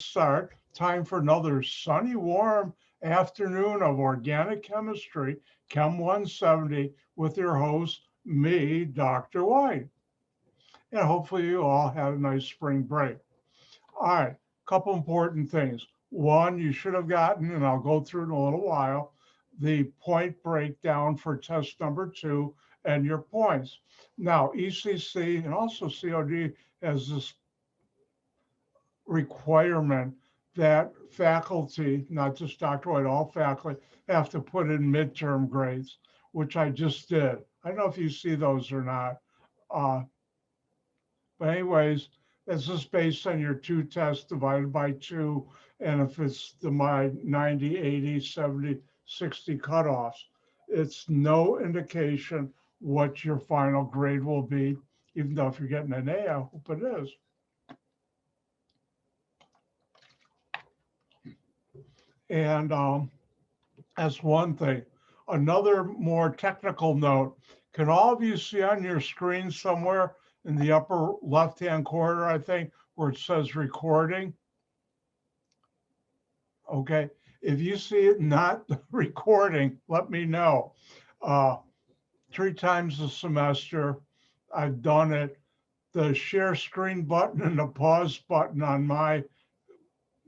start. Time for another sunny, warm afternoon of organic chemistry, Chem 170, with your host, me, Dr. White. And hopefully you all had a nice spring break. All right, couple important things. One, you should have gotten, and I'll go through in a little while, the point breakdown for test number 2 and your points. Now, ECC and also COD has this requirement that faculty, not just Dr. White, all faculty have to put in midterm grades, which I just did. I don't know if you see those or not. Uh, but anyways, that's just based on your 2 tests divided by 2. And if it's my 90, 80, 70, 60 cutoffs, it's no indication what your final grade will be, even though if you're getting an A, I hope it is. And that's one thing. Another more technical note, can all of you see on your screen somewhere in the upper left-hand corner, I think, where it says recording? Okay, if you see it not recording, let me know. 3 times a semester, I've done it. The share screen button and the pause button on my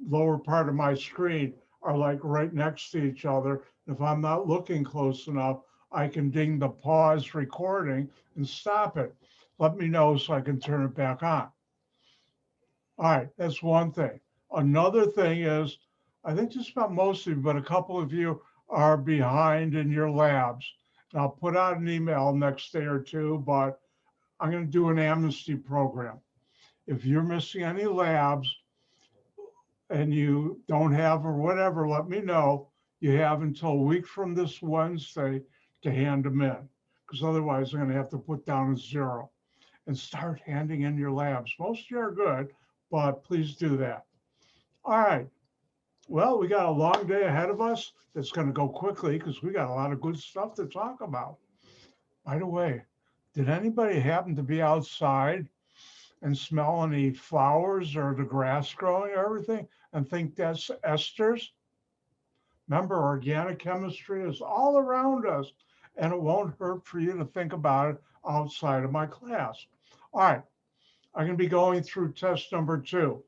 lower part of my screen are like right next to each other. If I'm not looking close enough, I can ding the pause recording and stop it. Let me know so I can turn it back on. All right, that's one thing. Another thing is, I think just about most of you, but a couple of you are behind in your labs. And I'll put out an email next day or two, but I'm going to do an amnesty program. If you're missing any labs, and you don't have or whatever, let me know. You have until a week from this Wednesday to hand them in, because otherwise I'm going to have to put down a 0 and start handing in your labs. Most of you are good, but please do that. All right. Well, we got a long day ahead of us. It's going to go quickly because we got a lot of good stuff to talk about. By the way, did anybody happen to be outside and smell any flowers or the grass growing or everything and think that's esters? Remember, organic chemistry is all around us, and it won't hurt for you to think about it outside of my class. All right, I'm going to be going through test number 2.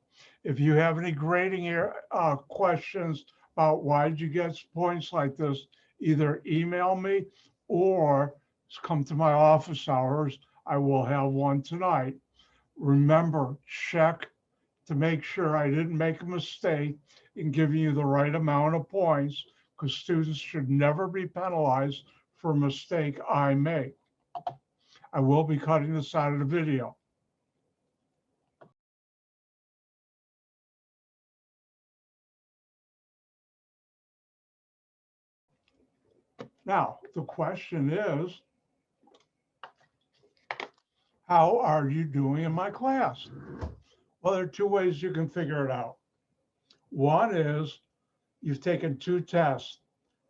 If you have any grading questions about why did you get points like this, either email me or come to my office hours. I will have one tonight. Remember, check to make sure I didn't make a mistake in giving you the right amount of points, because students should never be penalized for a mistake I make. I will be cutting this out of the video. Now, the question is, how are you doing in my class? Well, there are 2 ways you can figure it out. One is you've taken 2 tests,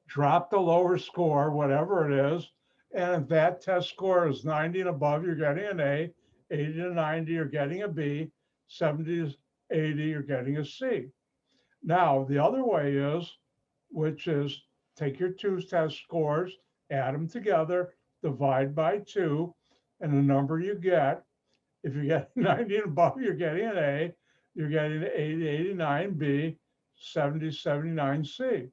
drop the lower score, whatever it is, and if that test score is 90 and above, you're getting an A, 80 to 90, you're getting a B, 70 to 80, you're getting a C. Now, the other way is, which is take your 2 test scores, add them together, divide by 2, and the number you get, if you get 90 and above, you're getting an A, you're getting an 80, 89 B, 70, 79 C.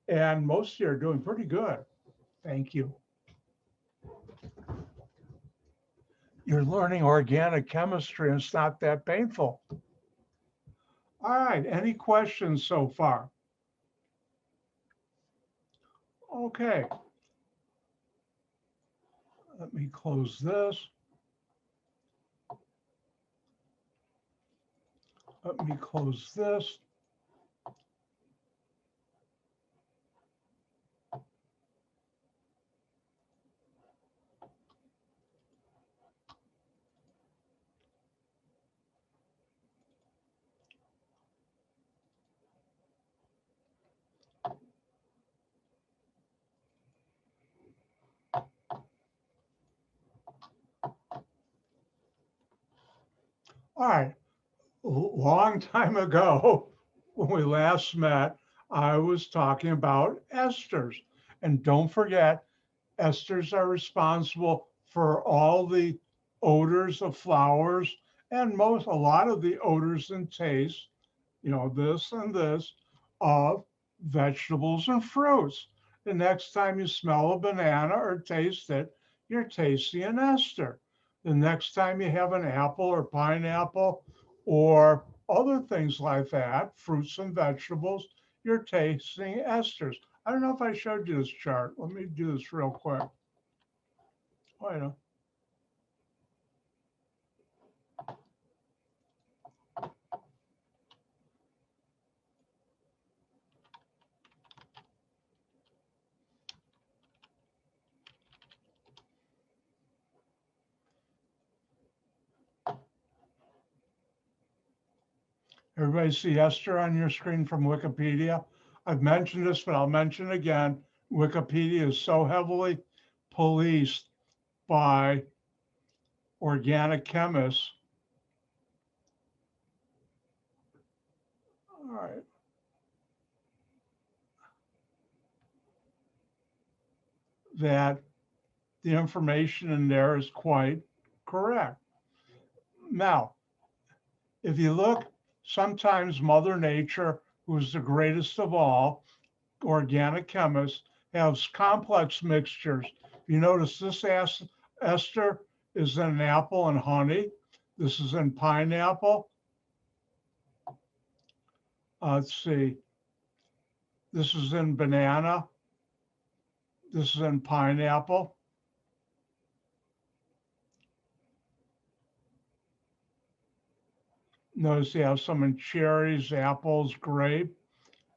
And most of you are doing pretty good. Thank you. You're learning organic chemistry and it's not that painful. All right, any questions so far? Okay. Let me close this. Let me close this. All right, A long time ago, when we last met, I was talking about esters. And don't forget, esters are responsible for all the odors of flowers and a lot of the odors and tastes, this and this, of vegetables and fruits. The next time you smell a banana or taste it, you're tasting an ester. The next time you have an apple or pineapple or other things like that, fruits and vegetables, you're tasting esters. I don't know if I showed you this chart. Let me do this real quick. Wait a Everybody see Ester on your screen from Wikipedia? I've mentioned this, but I'll mention it again. Wikipedia is so heavily policed by organic chemists. All right. That the information in there is quite correct. Now, if you look, sometimes Mother Nature, who's the greatest of all, organic chemists, has complex mixtures. You notice this ester is in apple and honey. This is in pineapple. Let's see. This is in banana. This is in pineapple. Notice you have some in cherries, apples, grape,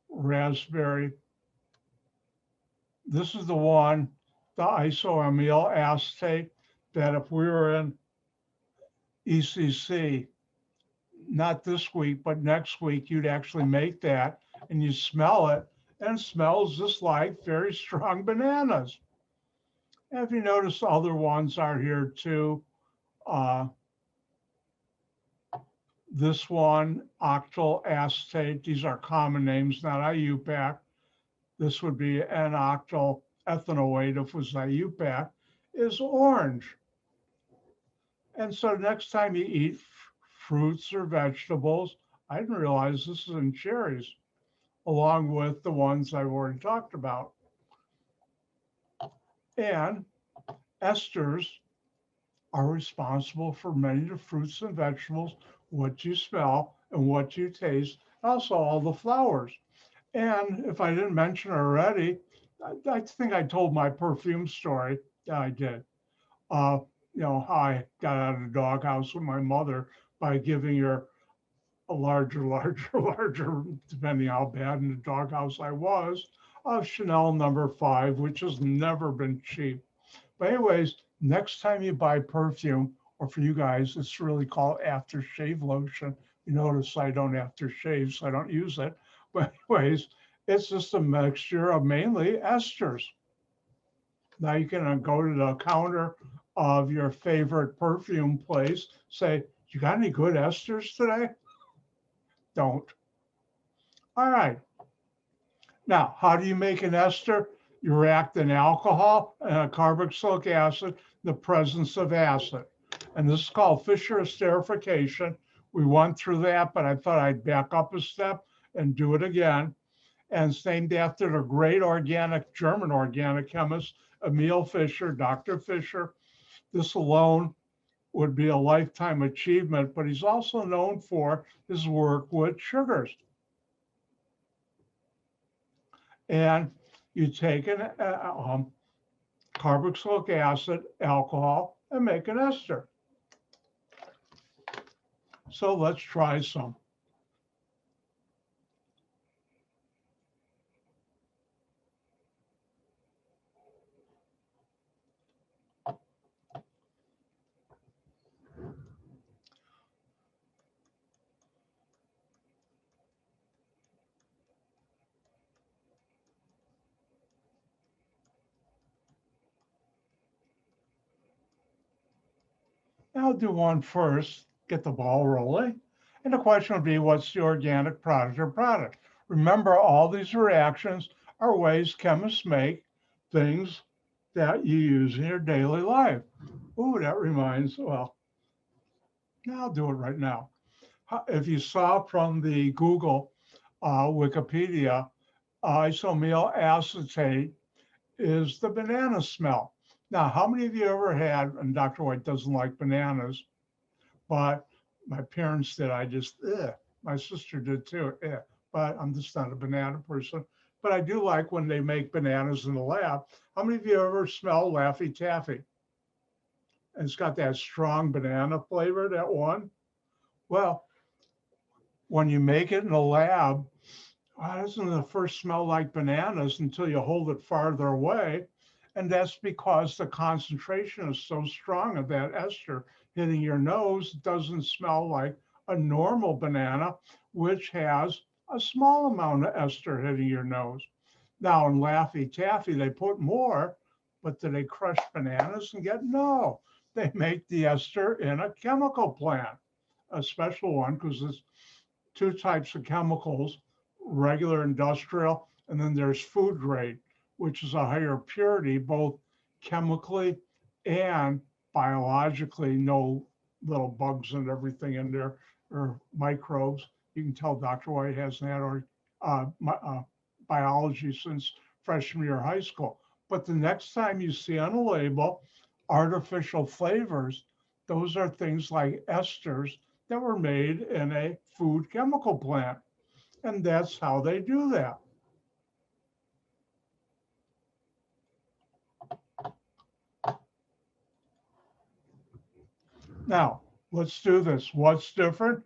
raspberry. This is the one, the isoamyl acetate, that if we were in ECC, not this week, but next week, you'd actually make that and you smell it, and it smells just like very strong bananas. And if you notice, other ones are here too. This one, octyl acetate, these are common names, not IUPAC. This would be N-octyl ethanoate if it was IUPAC, is orange. And so next time you eat fruits or vegetables, I didn't realize this is in cherries, along with the ones I've already talked about. And esters are responsible for many of the fruits and vegetables, what you smell and what you taste, also all the flowers. And if I didn't mention already, I think I told my perfume story. Yeah, I did. How I got out of the doghouse with my mother by giving her a larger, depending how bad in the doghouse I was, of Chanel number 5, which has never been cheap. But anyways, next time you buy perfume, or for you guys, it's really called aftershave lotion. You notice I don't aftershave, so I don't use it. But anyways, it's just a mixture of mainly esters. Now you can go to the counter of your favorite perfume place, say, you got any good esters today? Don't. All right. Now, how do you make an ester? You react an alcohol and a carboxylic acid, the presence of acid. And this is called Fissure Esterification. We went through that, but I thought I'd back up a step and do it again. And it's named after the great German organic chemist, Emil Fischer, Dr. Fischer. This alone would be a lifetime achievement, but he's also known for his work with sugars. And you take an carboxylic acid, alcohol, and make an ester. So let's try some. I'll do one first, get the ball rolling. And the question would be, what's the organic product or product? Remember, all these reactions are ways chemists make things that you use in your daily life. Ooh, that reminds, well, I'll do it right now. If you saw from the Google Wikipedia, isoamyl acetate is the banana smell. Now, how many of you ever had, and Dr. White doesn't like bananas, but my parents did, my sister did too, but I'm just not a banana person. But I do like when they make bananas in the lab. How many of you ever smell Laffy Taffy? And it's got that strong banana flavor, that one. Well, when you make it in the lab, doesn't the first smell like bananas until you hold it farther away. And that's because the concentration is so strong of that ester hitting your nose. It doesn't smell like a normal banana, which has a small amount of ester hitting your nose. Now in Laffy Taffy, they put more, but do they crush bananas and get? No, they make the ester in a chemical plant, a special one, because there's two types of chemicals, regular industrial, and then there's food grade, which is a higher purity, both chemically and biologically, no little bugs and everything in there or microbes. You can tell Dr. White hasn't had biology since freshman year of high school. But the next time you see on a label artificial flavors, those are things like esters that were made in a food chemical plant. And that's how they do that. Now, let's do this. What's different?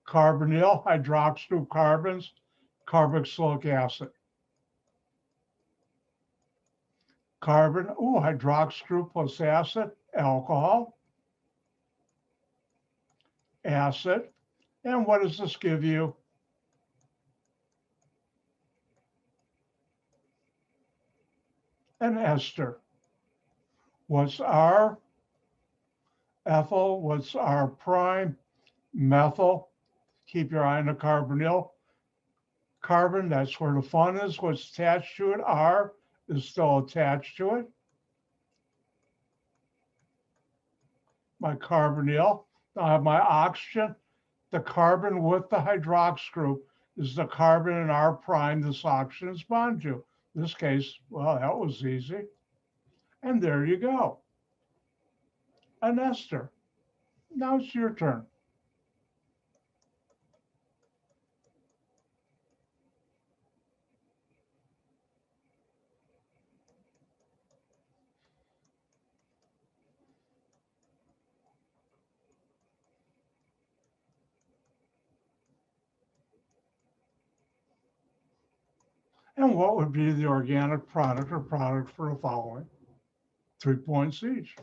Carbonyl hydroxyl carbons, carboxylic acid. Carbon, hydroxyl plus acid, alcohol, acid. And what does this give you? An ester. What's our ethyl? What's our prime? Methyl. Keep your eye on the carbonyl. Carbon, that's where the fun is. What's attached to it? R is still attached to it. My carbonyl. Now I have my oxygen. The carbon with the hydrox group is the carbon in R prime this oxygen is bonded to. In this case, well, that was easy. And there you go. An ester. Now it's your turn. And what would be the organic product or product for the following? 3 points each.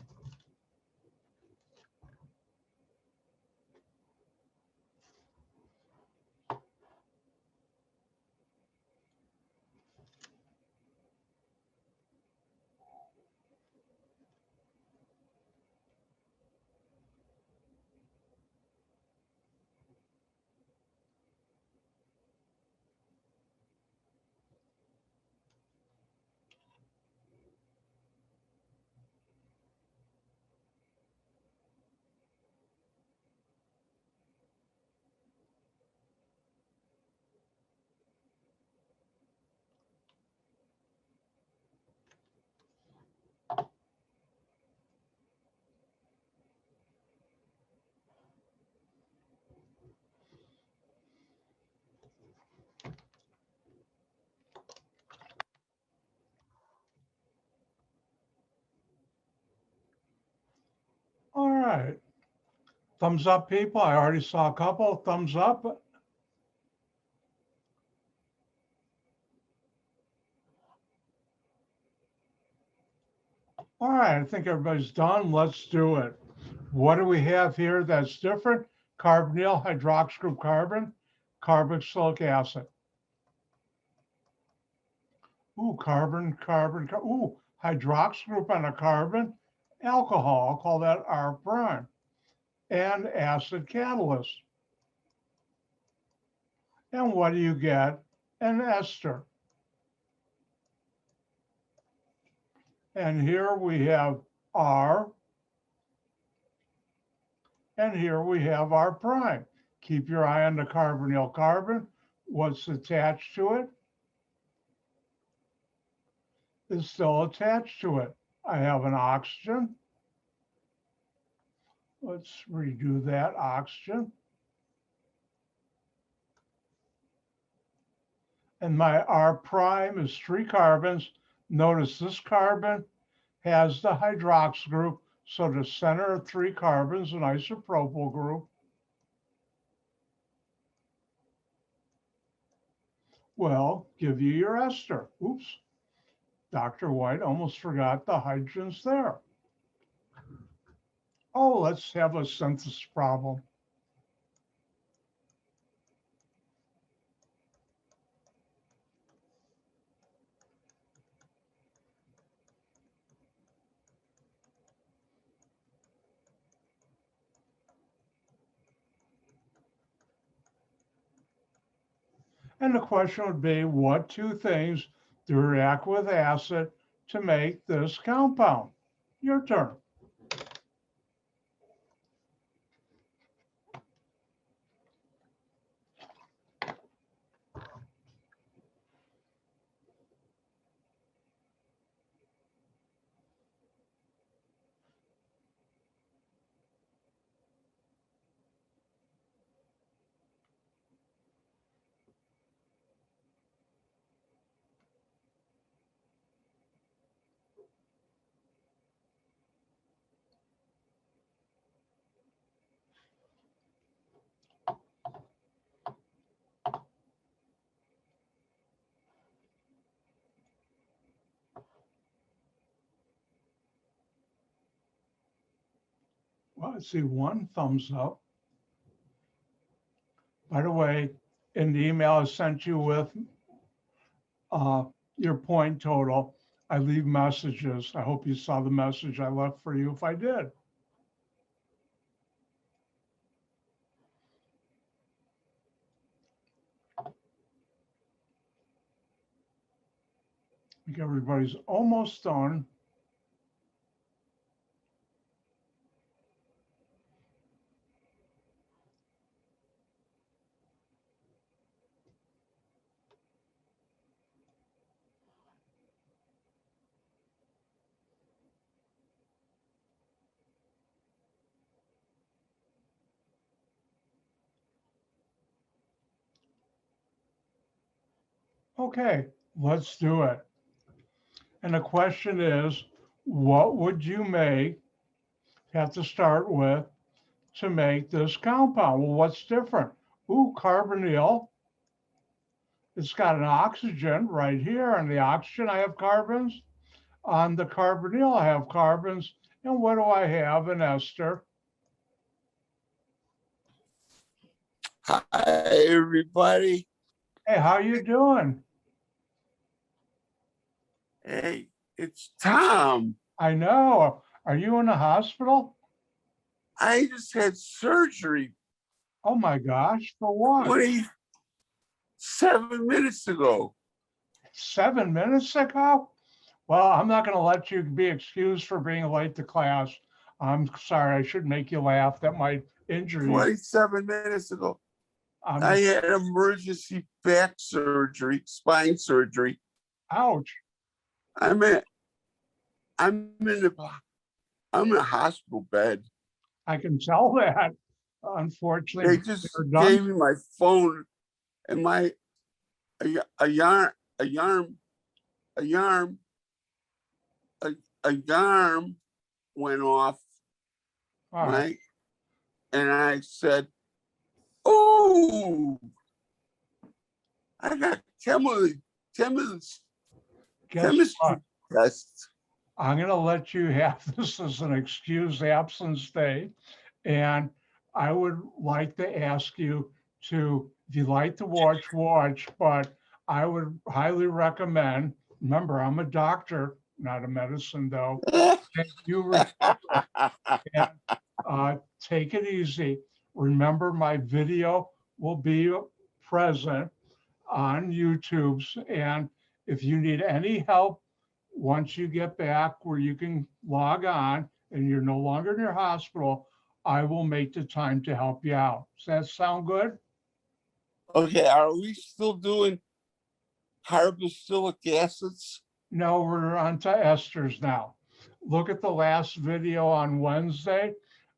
All right. Thumbs up, people. I already saw a couple. Thumbs up. All right. I think everybody's done. Let's do it. What do we have here that's different? Carbonyl hydroxyl carbon, carboxylic acid. Ooh, carbon. Ooh, hydroxyl group on a carbon, alcohol. I'll call that R prime. And acid catalyst. And what do you get? An ester. And here we have R, and here we have R prime. Keep your eye on the carbonyl carbon. What's attached to it is still attached to it. I have an oxygen. Let's redo that, oxygen. And my R prime is 3 carbons. Notice this carbon has the hydroxyl group, so the center of 3 carbons, an isopropyl group, will give you your ester. Oops, Dr. White almost forgot the hydrogens there. Oh, let's have a synthesis problem. And the question would be, what 2 things do react with acid to make this compound? Your turn. Well, I see 1 thumbs up. By the way, in the email I sent you with your point total, I leave messages. I hope you saw the message I left for you if I did. I think everybody's almost done. Okay, let's do it. And the question is, what would you have to start with to make this compound? Well, what's different? Ooh, carbonyl. It's got an oxygen right here. On the oxygen, I have carbons. On the carbonyl, I have carbons. And what do I have? An ester. Hi, everybody. Hey, how you doing? Hey, it's Tom. I know. Are you in the hospital? I just had surgery Oh my gosh, for what? 27 minutes ago. 7 minutes ago? Well, I'm not going to let you be excused for being late to class. I'm sorry, I should make you laugh. That might injure you. 27 minutes ago. I had emergency back surgery, spine surgery. Ouch. I'm in a hospital bed. I can tell that. Unfortunately, They just gave me my phone and my alarm went off. Right. And I said, "Oh, I got chemistry test." I'm going to let you have this as an excused absence day. And I would like to ask you to, if you like to watch, but I would highly recommend, remember, I'm a doctor, not a medicine though. You and, take it easy. Remember, my video will be present on YouTube's. And if you need any help, once you get back where you can log on and you're no longer in your hospital, I will make the time to help you out. Does that sound good? Okay, are we still doing carboxylic acids? No, we're on to esters now. Look at the last video on Wednesday,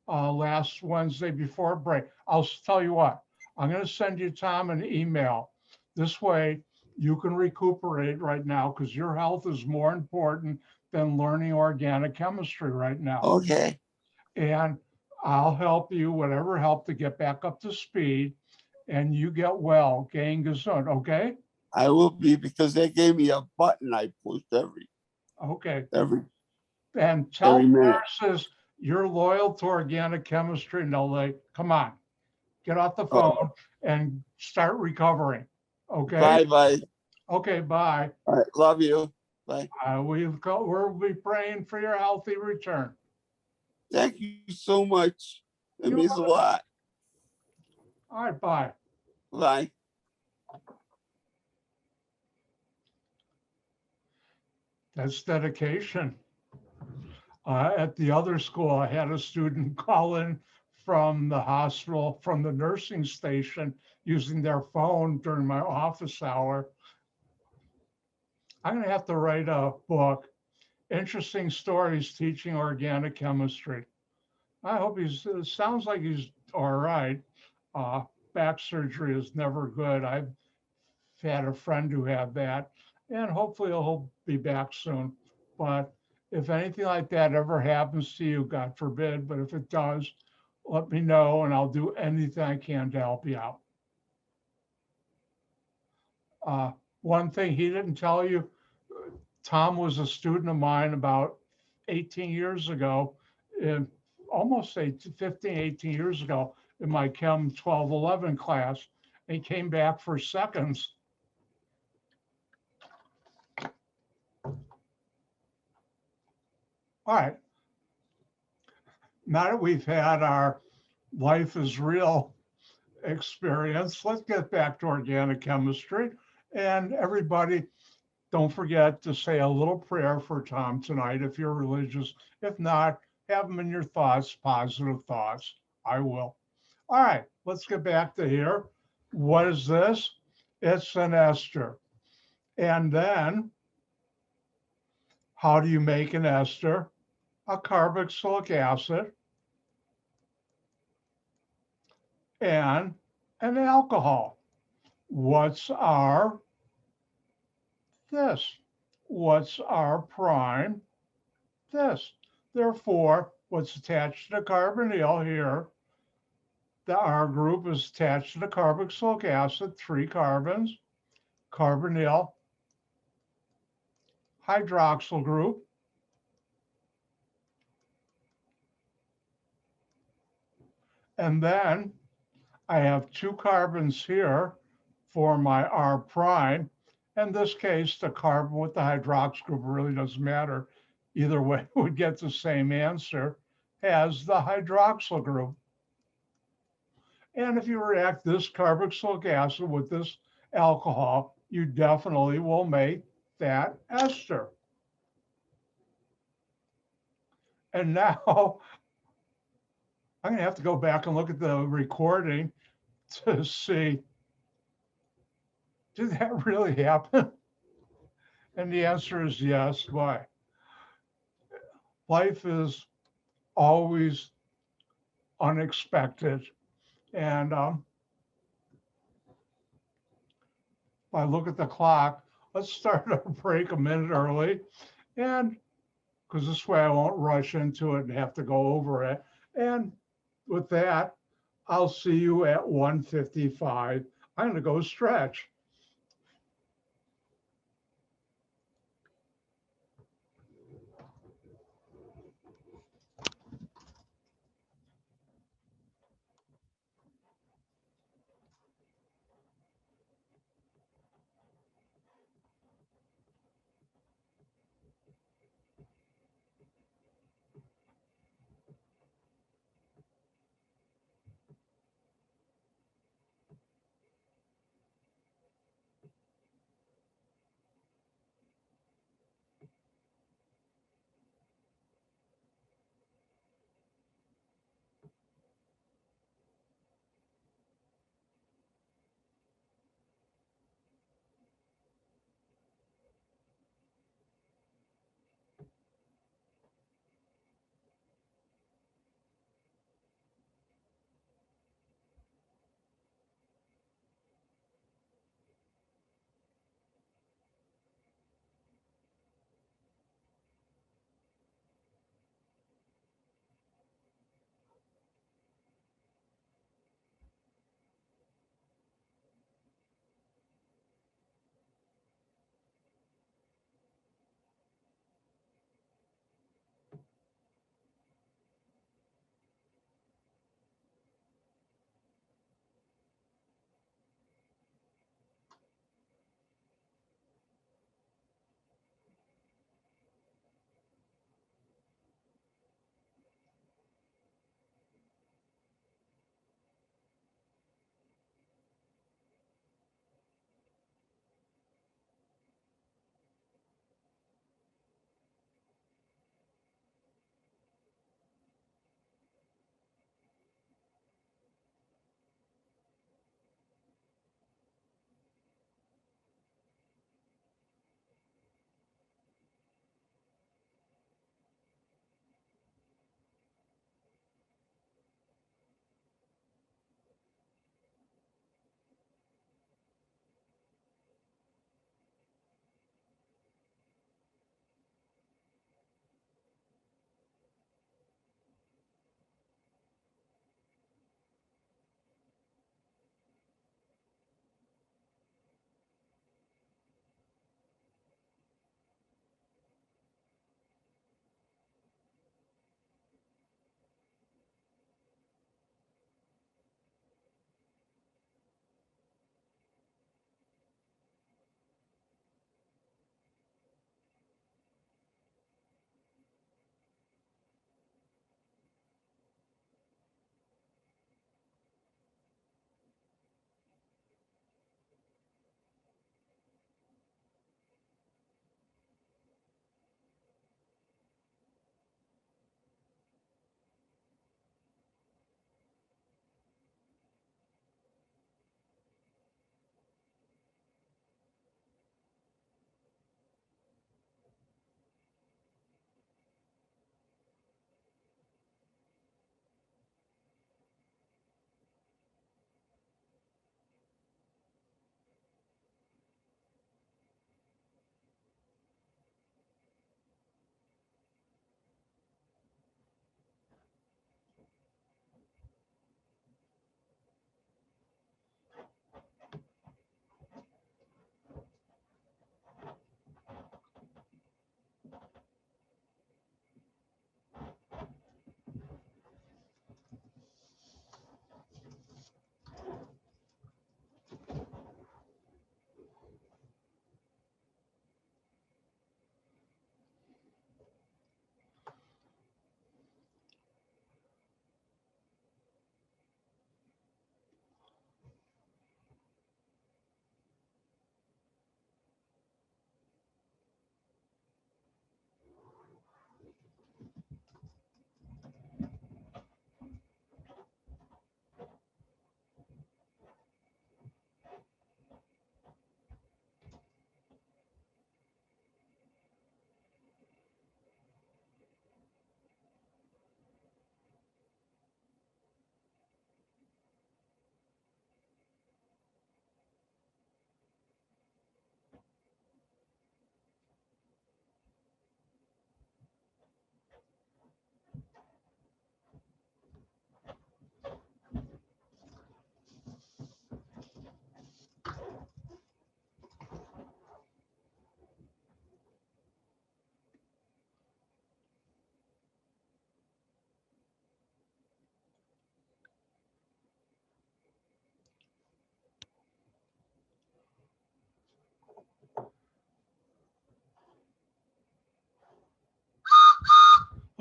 last Wednesday before break. I'll tell you what, I'm going to send you, Tom, an email. This way you can recuperate right now because your health is more important than learning organic chemistry right now. Okay. And I'll help you, whatever help to get back up to speed, and you get well, gain gesund, okay? I will be, because they gave me a button I pushed Okay. every And tell every minute. nurses you're loyal to organic chemistry, and they'll like, come on, get off the phone and start recovering. Okay. Bye. Okay. Bye. All right, love you. Bye. We'll be praying for your healthy return. Thank you so much. It You're means a lot. All right. Bye. Bye. That's dedication. At the other school, I had a student call in from the hospital, from the nursing station, using their phone during my office hour. I'm going to have to write a book, Interesting Stories Teaching Organic Chemistry. I hope it sounds like he's all right. Back surgery is never good. I've had a friend who had that, and hopefully he'll be back soon. But if anything like that ever happens to you, God forbid, but if it does, let me know and I'll do anything I can to help you out. One thing he didn't tell you, Tom was a student of mine about 18 years ago, almost 15, 18 years ago in my Chem 1211 class. He came back for seconds. All right. Now that we've had our life is real experience, let's get back to organic chemistry. And everybody, don't forget to say a little prayer for Tom tonight if you're religious. If not, have them in your thoughts, positive thoughts. I will. All right, let's get back to here. What is this? It's an ester. And then, how do you make an ester? A carboxylic acid and an alcohol. What's our this? What's our prime? This. Therefore, what's attached to the carbonyl here, the R group is attached to the carboxylic acid, 3 carbons, carbonyl, hydroxyl group, and then I have 2 carbons here for my R prime. In this case, the carbon with the hydroxyl group really doesn't matter. Either way, we get the same answer as the hydroxyl group. And if you react this carboxylic acid with this alcohol, you definitely will make that ester. And now I'm going to have to go back and look at the recording to see, did that really happen? And the answer is yes. Why? Life is always unexpected. And if I look at the clock, let's start our break a minute early. And because this way I won't rush into it and have to go over it. And with that, I'll see you at 1:55. I'm going to go stretch.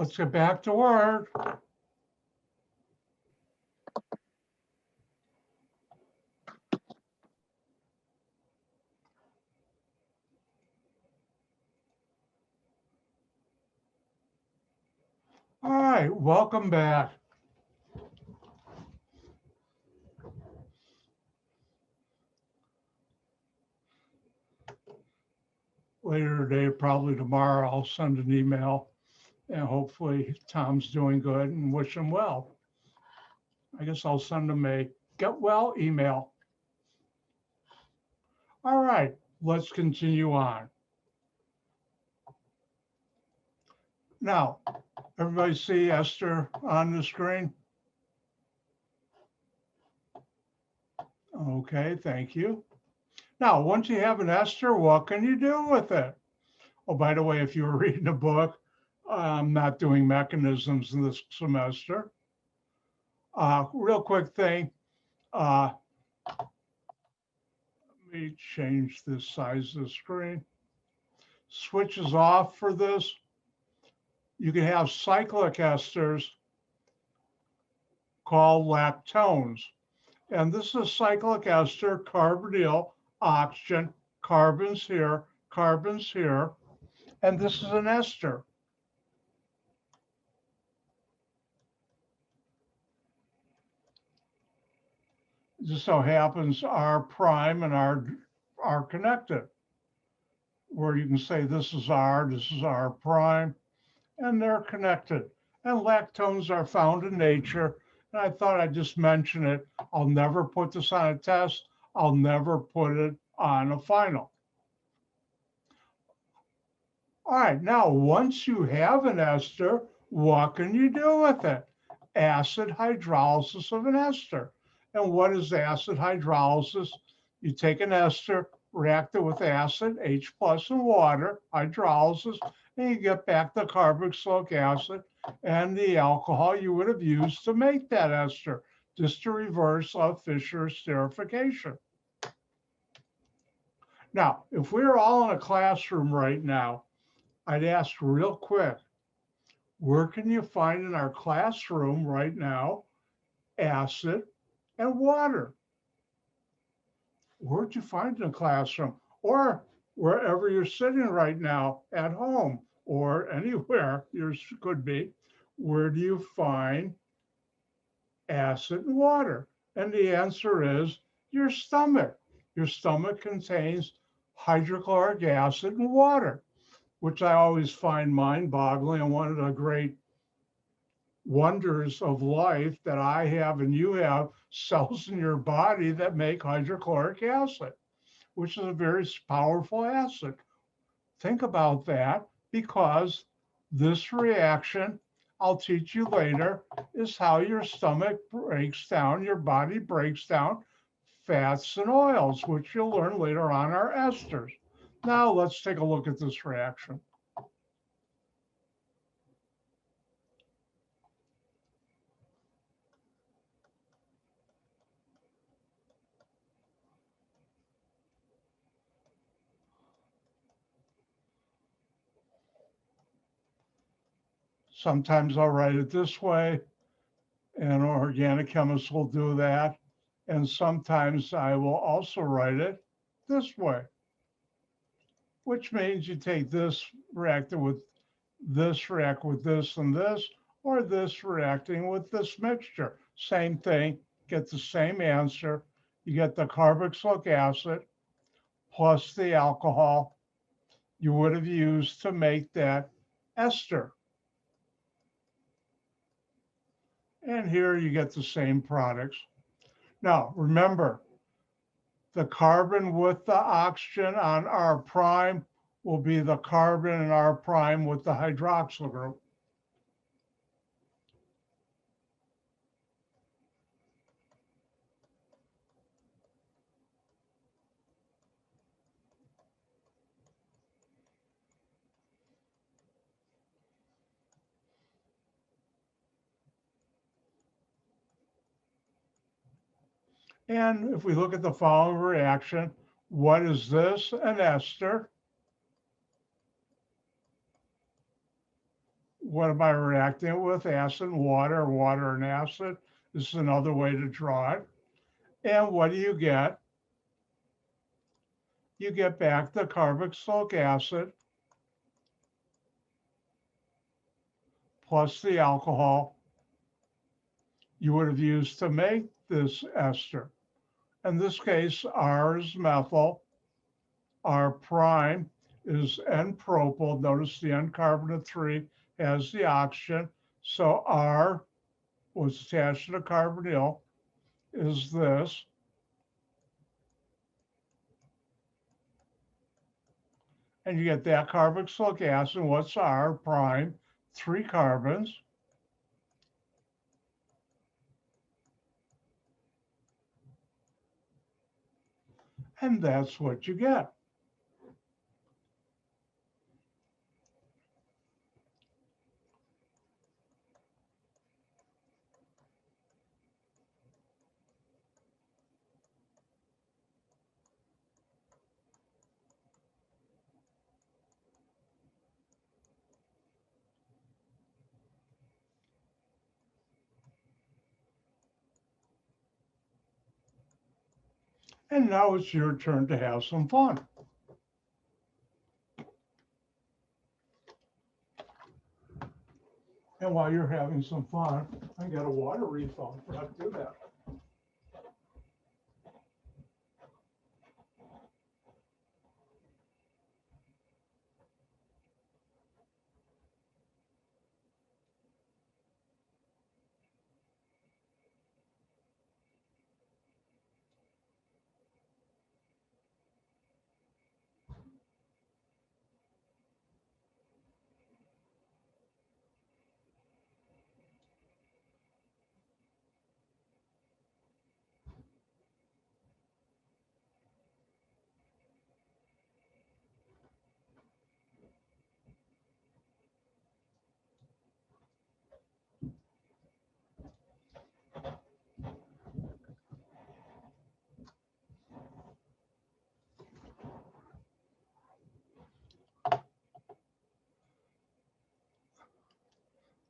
Let's get back to work. All right, welcome back. Later today, probably tomorrow, I'll send an email and hopefully Tom's doing good and wish him well. I guess I'll send him a get well email. All right, let's continue on. Now, everybody see Ester on the screen? Okay, thank you. Now, once you have an ester, what can you do with it? Oh, by the way, if you were reading a book, I'm not doing mechanisms in this semester. Real quick thing. Let me change the size of the screen. Switches off for this. You can have cyclic esters called lactones. And this is a cyclic ester, carbonyl, oxygen, carbons here, and this is an ester. It just so happens R prime and R are connected, where you can say this is R prime, and they're connected. And lactones are found in nature. And I thought I'd just mention it. I'll never put this on a test. I'll never put it on a final. All right, now once you have an ester, what can you do with it? Acid hydrolysis of an ester. And what is acid hydrolysis? You take an ester, react it with acid, H plus and water, hydrolysis, and you get back the carboxylic acid and the alcohol you would have used to make that ester, just to reverse Fissure Esterification. Now, if we were all in a classroom right now, I'd ask real quick, where can you find in our classroom right now acid and water? Where'd you find in a classroom? Or wherever you're sitting right now at home or anywhere you could be, where do you find acid and water? And the answer is your stomach. Your stomach contains hydrochloric acid and water, which I always find mind-boggling, and one of the great wonders of life that I have and you have cells in your body that make hydrochloric acid, which is a very powerful acid. Think about that, because this reaction, I'll teach you later, is how your stomach breaks down, your body breaks down fats and oils, which you'll learn later on are esters. Now let's take a look at this reaction. Sometimes I'll write it this way, and an organic chemist will do that. And sometimes I will also write it this way, which means you take this, react with this, react with this and this, or this reacting with this mixture. Same thing, get the same answer. You get the carboxylic acid plus the alcohol you would have used to make that ester. And here you get the same products. Now, remember, the carbon with the oxygen on R prime will be the carbon in R prime with the hydroxyl group. And if we look at the following reaction, what is this? An ester. what am I reacting with? Acid and water, water and acid. This is another way to draw it. And what do you get? You get back the carboxylic acid plus the alcohol you would have used to make this ester. In this case, R is methyl, R prime is N-propyl. Notice the N-carbon of 3 has the oxygen. So R was attached to the carbonyl is this. And you get that carboxylic acid. What's R prime? 3 carbons. And that's what you get. And now it's your turn to have some fun. And while you're having some fun, I got a water refill. I forgot to do that.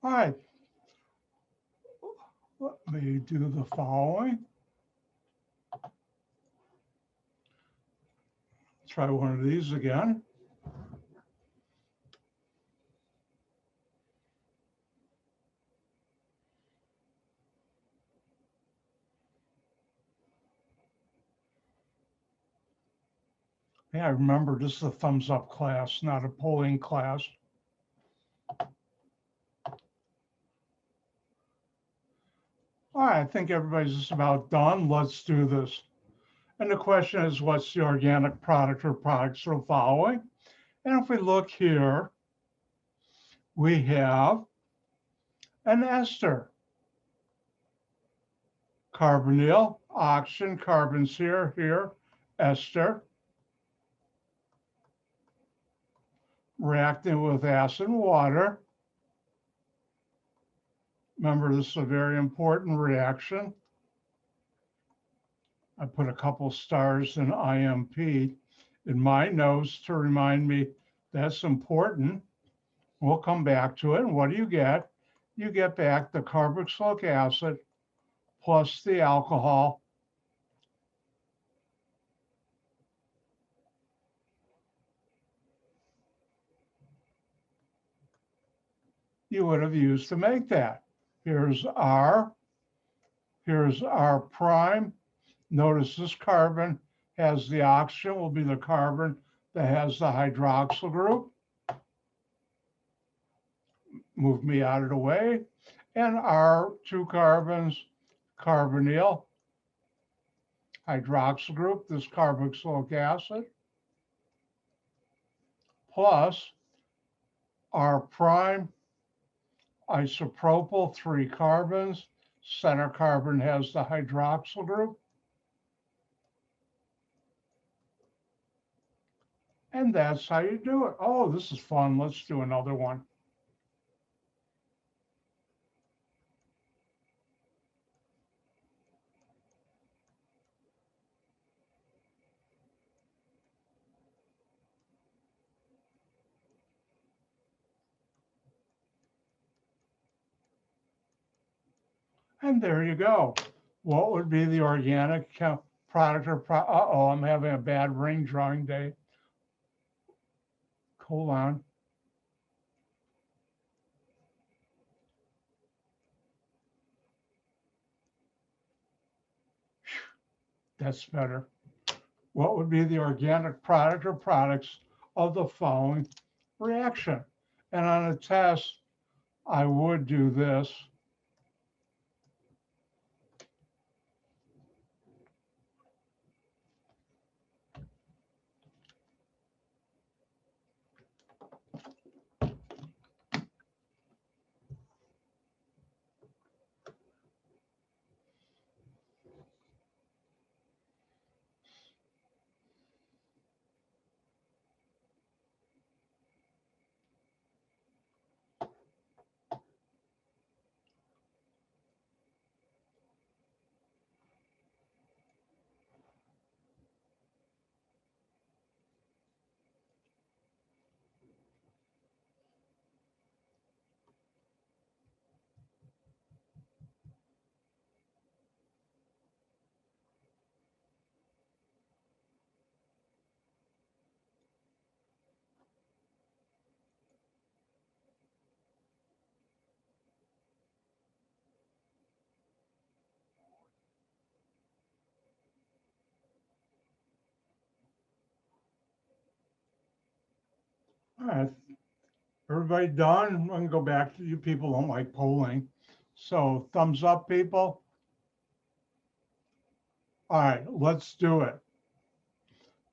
All right. Let me do the following. Try one of these again. Yeah, remember, this is a thumbs up class, not a polling class. All right, I think everybody's just about done. Let's do this. And the question is, what's the organic product or products of the following? And if we look here, we have an ester. Carbonyl, oxygen, carbons here, ester. Reacting with acid and water. Remember, this is a very important reaction. I put a couple stars in IMP in my notes to remind me that's important. We'll come back to it. And what do you get? You get back the carboxylic acid plus the alcohol. You would have used to make that. Here's R prime. Notice this carbon has the oxygen, will be the carbon that has the hydroxyl group. Move me out of the way. And R, 2 carbons, carbonyl, hydroxyl group, this carboxylic acid, plus R prime, isopropyl, 3 carbons, center carbon has the hydroxyl group. And that's how you do it. Oh, this is fun. Let's do another one. And there you go. What would be the organic product or uh-oh, I'm having a bad ring drawing day. Hold on. That's better. What would be the organic product or products of the following reaction? And on a test, I would do this. All right, everybody done? I'm going to go back to you people don't like polling. So thumbs up, people. All right, let's do it.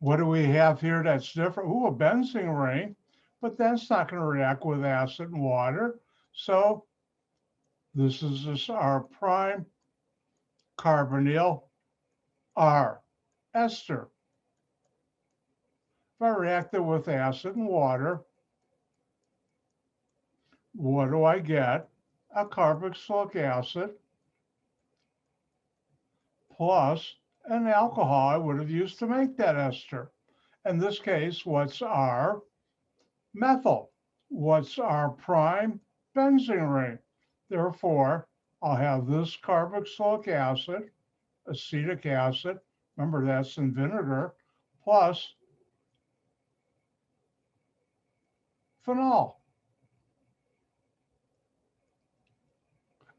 What do we have here that's different? Ooh, a benzene ring, but that's not going to react with acid and water. So this is this R prime, carbonyl, R, ester. If I react it with acid and water, what do I get? A carboxylic acid plus an alcohol I would have used to make that ester. In this case, what's our methyl? What's our prime? Benzene ring. Therefore, I'll have this carboxylic acid, acetic acid, remember that's in vinegar, plus phenol.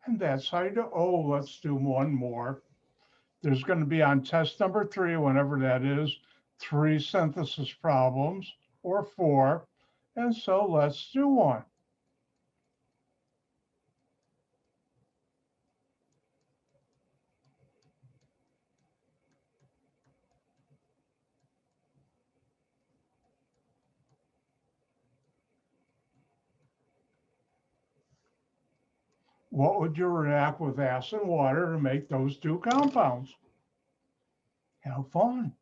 And that's how you do. Oh, let's do one more. There's going to be on test number 3, whenever that is, 3 synthesis problems or 4. And so let's do one. What would you react with acid and water to make those 2 compounds? Have fun.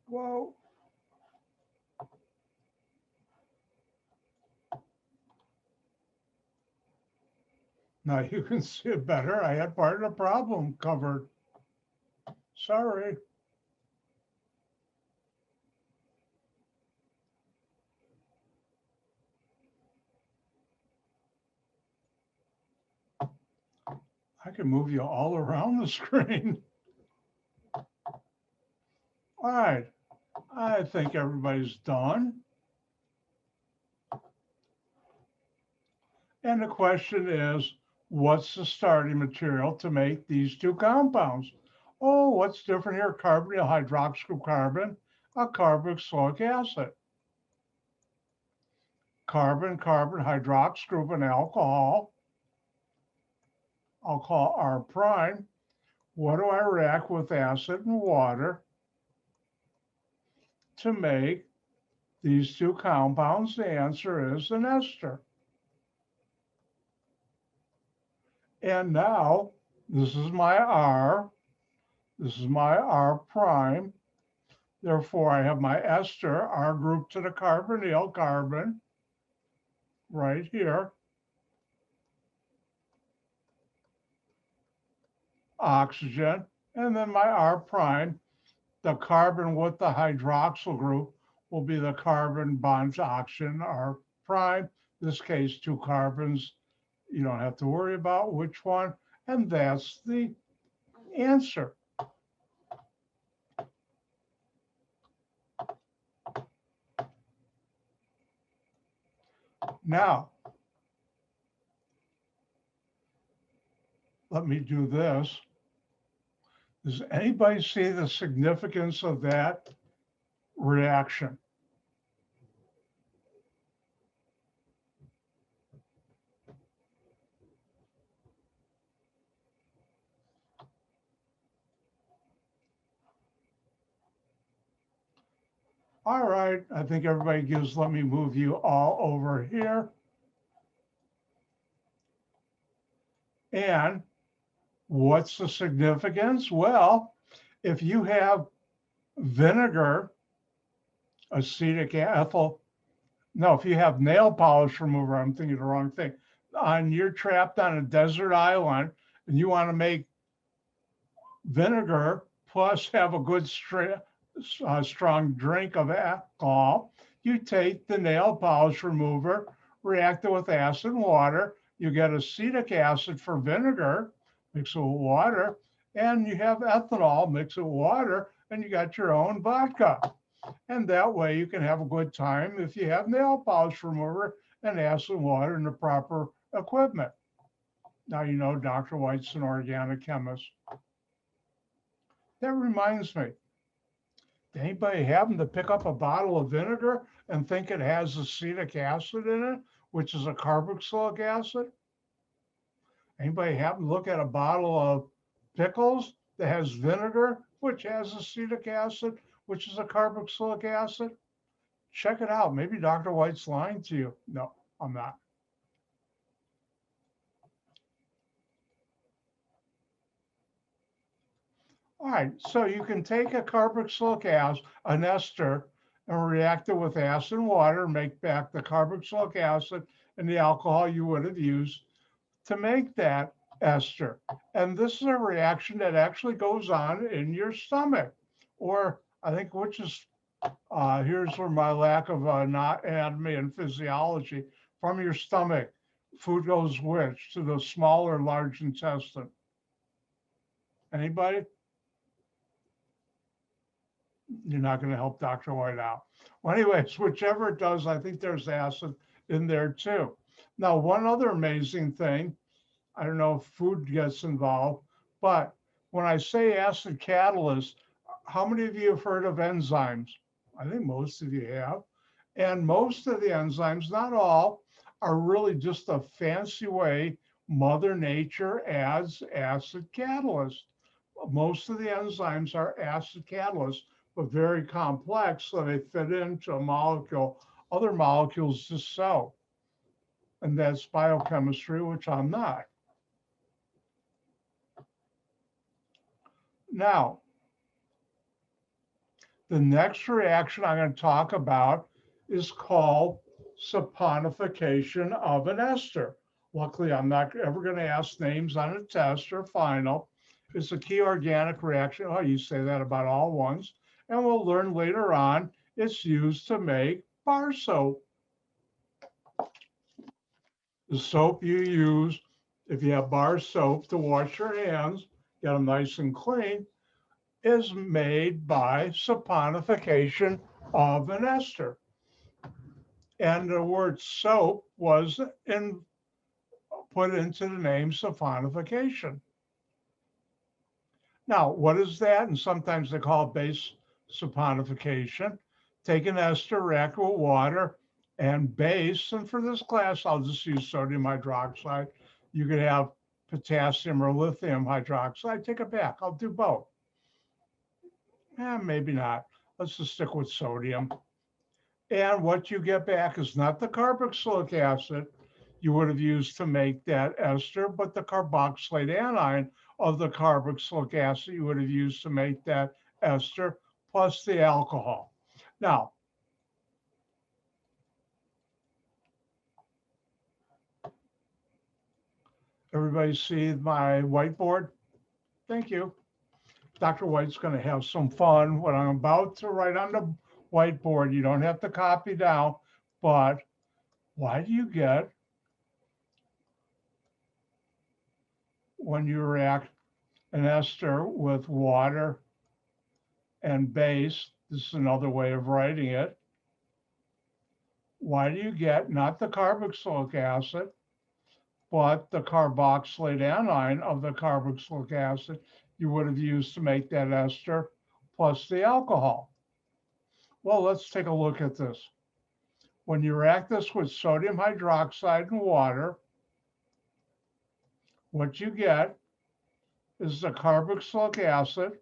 Whoa. Now you can see it better. I had part of the problem covered. Sorry. I can move you all around the screen. All right. I think everybody's done. And the question is, what's the starting material to make these 2 compounds? Oh, what's different here? Carbonyl hydroxyl carbon, a carboxylic acid. Carbon, carbon, hydrox group, and alcohol. I'll call R prime. What do I react with acid and water to make these 2 compounds? The answer is an ester. And now this is my R. This is my R prime. Therefore, I have my ester, R group to the carbonyl carbon right here. Oxygen, and then my R prime, the carbon with the hydroxyl group will be the carbon bond to oxygen, R prime. In this case, 2 carbons. You don't have to worry about which one. And that's the answer. Now, let me do this. Does anybody see the significance of that reaction? All right, I think everybody gives, let me move you all over here. And what's the significance? Well, if you have vinegar, acetic ethyl, no, if you have nail polish remover, I'm thinking the wrong thing. You're trapped on a desert island and you want to make vinegar plus have a good strong drink of alcohol, you take the nail polish remover, react it with acid and water, you get acetic acid for vinegar, mix it with water, and you have ethanol, mix it with water, and you got your own vodka. And that way you can have a good time if you have nail polish remover and acid and water and the proper equipment. Now you know Dr. White's an organic chemist. That reminds me, did anybody happen to pick up a bottle of vinegar and think it has acetic acid in it, which is a carboxylic acid? Anybody happen to look at a bottle of pickles that has vinegar, which has acetic acid, which is a carboxylic acid? Check it out. Maybe Dr. White's lying to you. No, I'm not. All right, so you can take a carboxylic acid, an ester, and react it with acid and water, make back the carboxylic acid and the alcohol you would have used to make that ester. And this is a reaction that actually goes on in your stomach, or I think, which is, here's where my lack of anatomy and physiology, from your stomach, food goes which? To the small or large intestine? Anybody? You're not going to help Dr. White out. Well, anyways, whichever it does, I think there's acid in there too. Now, one other amazing thing, I don't know if food gets involved, but when I say acid catalyst, how many of you have heard of enzymes? I think most of you have. And most of the enzymes, not all, are really just a fancy way Mother Nature adds acid catalyst. Most of the enzymes are acid catalysts, but very complex, so they fit into a molecule, other molecules just so. And that's biochemistry, which I'm not. Now, the next reaction I'm going to talk about is called saponification of an ester. Luckily, I'm not ever going to ask names on a test or final. It's a key organic reaction. Oh, you say that about all ones. And we'll learn later on, it's used to make bar soap. The soap you use, if you have bar soap to wash your hands, get them nice and clean, is made by saponification of an ester. And the word soap was put into the name saponification. Now, what is that? And sometimes they call it base saponification. Take an ester, react with water, and base. And for this class, I'll just use sodium hydroxide. You could have potassium or lithium hydroxide. Take it back. I'll do both. Maybe not. Let's just stick with sodium. And what you get back is not the carboxylic acid. you would have used to make that ester, but the carboxylate anion of the carboxylic acid you would have used to make that ester, plus the alcohol. Now, everybody see my whiteboard? Thank you. Dr. White's going to have some fun. What I'm about to write on the whiteboard, you don't have to copy down, but why do you get, when you react an ester with water and base, this is another way of writing it, why do you get not the carboxylic acid, but the carboxylate anion of the carboxylic acid you would have used to make that ester, plus the alcohol? Well, let's take a look at this. When you react this with sodium hydroxide and water, what you get is the carboxylic acid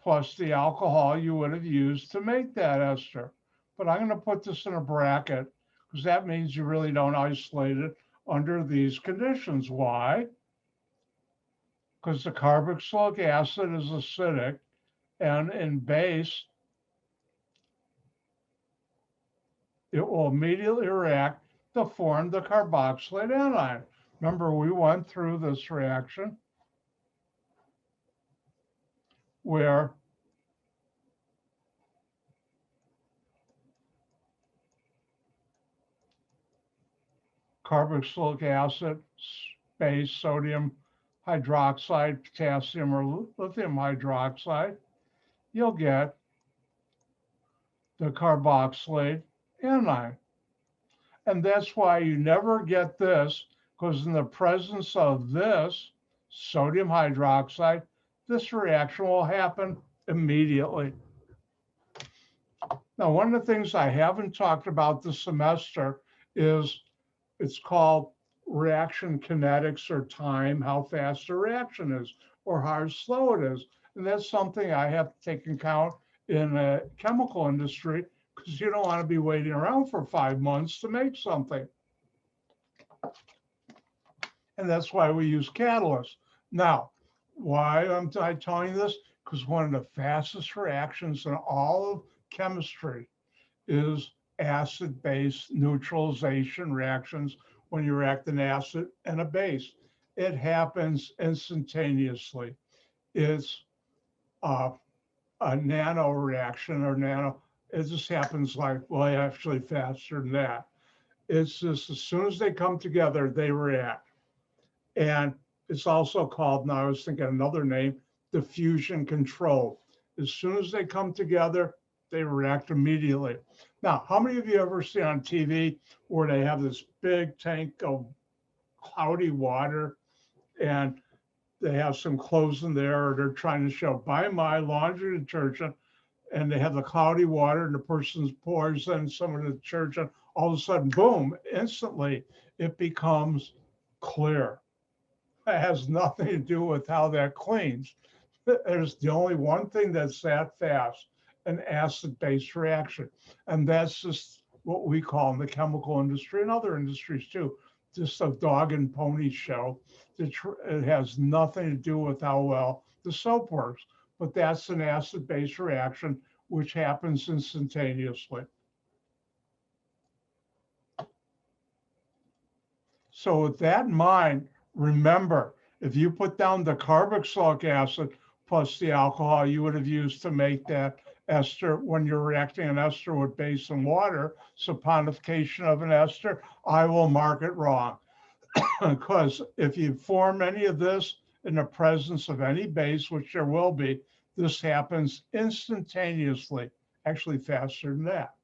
plus the alcohol you would have used to make that ester. But I'm going to put this in a bracket because that means you really don't isolate it under these conditions. Why? Because the carboxylic acid is acidic, and in base, it will immediately react to form the carboxylate anion. Remember, we went through this reaction where carboxylic acid, base, sodium hydroxide, potassium or lithium hydroxide, you'll get the carboxylate anion. And that's why you never get this, because in the presence of this sodium hydroxide, this reaction will happen immediately. Now, one of the things I haven't talked about this semester is it's called reaction kinetics, or time, how fast a reaction is or how slow it is. And that's something I have to take into account in the chemical industry, because you don't want to be waiting around for 5 months to make something. And that's why we use catalysts. Now, why am I telling you this? Because one of the fastest reactions in all of chemistry is acid-base neutralization reactions, when you react an acid and a base. It happens instantaneously. It's a nano reaction, or nano, it just happens like, well, actually faster than that. It's just as soon as they come together, they react. And it's also called, now I was thinking another name, diffusion control. As soon as they come together, they react immediately. Now, how many of you ever see on TV where they have this big tank of cloudy water and they have some clothes in there, or they're trying to show, buy my laundry detergent, and they have the cloudy water and the person pours in some of the detergent, all of a sudden, boom, instantly it becomes clear. It has nothing to do with how that cleans. There's the only one thing that's that fast, an acid-base reaction. And that's just what we call in the chemical industry and other industries too, just a dog and pony show. It has nothing to do with how well the soap works, but that's an acid-base reaction which happens instantaneously. So with that in mind, remember, if you put down the carboxylic acid plus the alcohol you would have used to make that ester, when you're reacting an ester with base and water, saponification of an ester, I will mark it wrong. Because if you form any of this in the presence of any base, which there will be, this happens instantaneously, actually faster than that.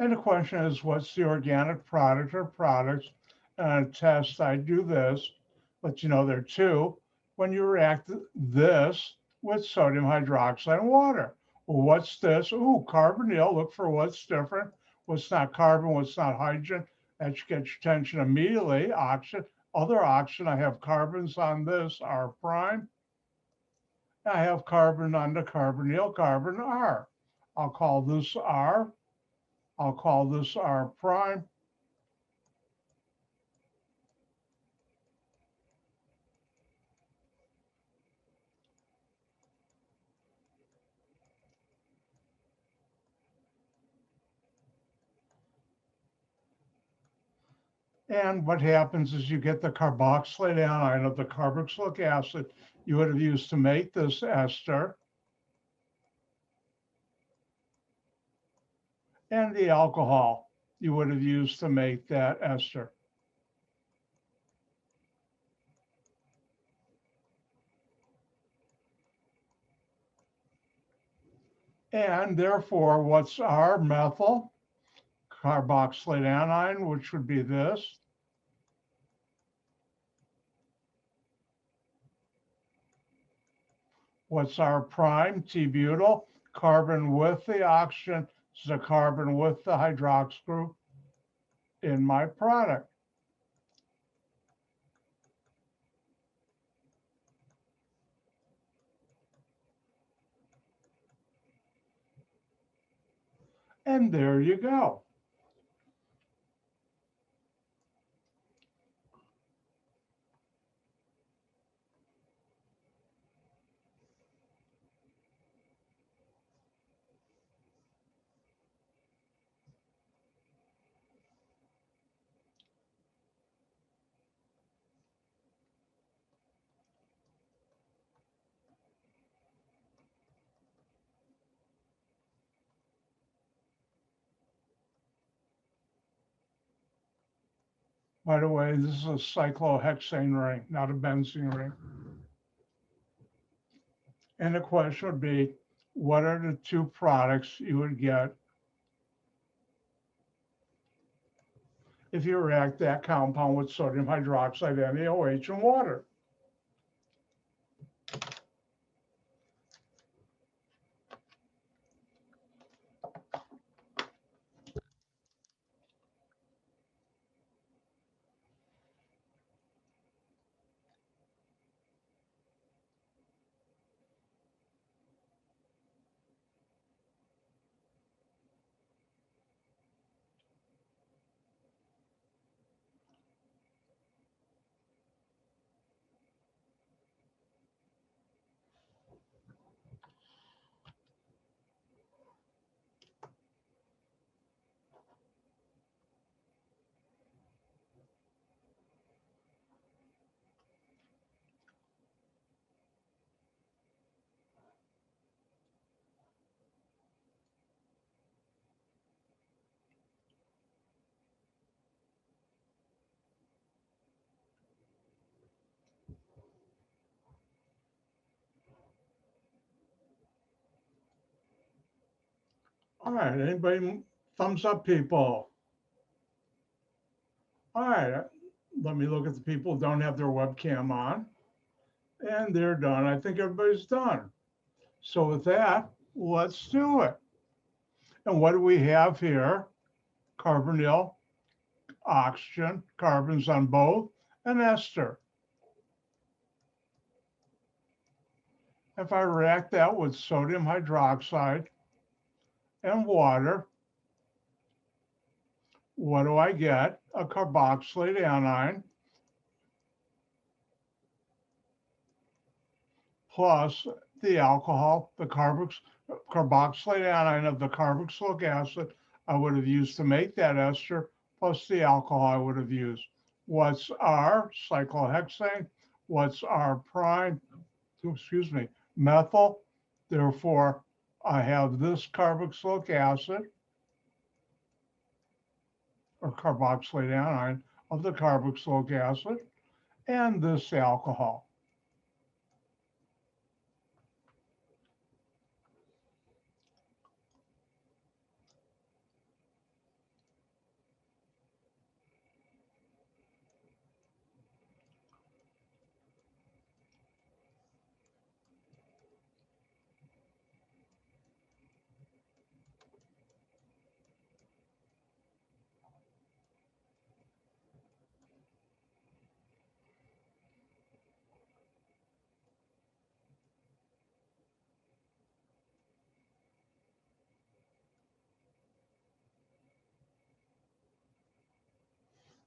And the question is, what's the organic product or products? And a test, I do this. but you know there are two. When you react this with sodium hydroxide and water. Well, what's this? Ooh, carbonyl. Look for what's different. What's not carbon, what's not hydrogen. That should get your attention immediately. Oxygen. Other oxygen, I have carbons on this, R prime. I have carbon on the carbonyl, carbon R. I'll call this R. I'll call this R prime. And what happens is you get the carboxylate anion of the carboxylic acid you would have used to make this ester, and the alcohol you would have used to make that ester. And therefore, what's our methyl carboxylate anion, which would be this? What's our prime? T-butyl, carbon with the oxygen, is a carbon with the hydroxyl group in my product. And there you go. By the way, this is a cyclohexane ring, not a benzene ring. And the question would be, what are the two products you would get if you react that compound with sodium hydroxide, NaOH, and water? All right, anybody, thumbs up, people? All right, let me look at the people who don't have their webcam on. And they're done. I think everybody's done. So with that, let's do it. And what do we have here? Carbonyl, oxygen, carbons on both, and ester. If I react that with sodium hydroxide and water, what do I get? A carboxylate anion plus the alcohol, the carboxylate anion of the carboxylic acid I would have used to make that ester, plus the alcohol I would have used. What's R? Cyclohexane. What's R prime? Excuse me, methyl. Therefore, I have this carboxylic acid or carboxylate anion of the carboxylic acid and this alcohol.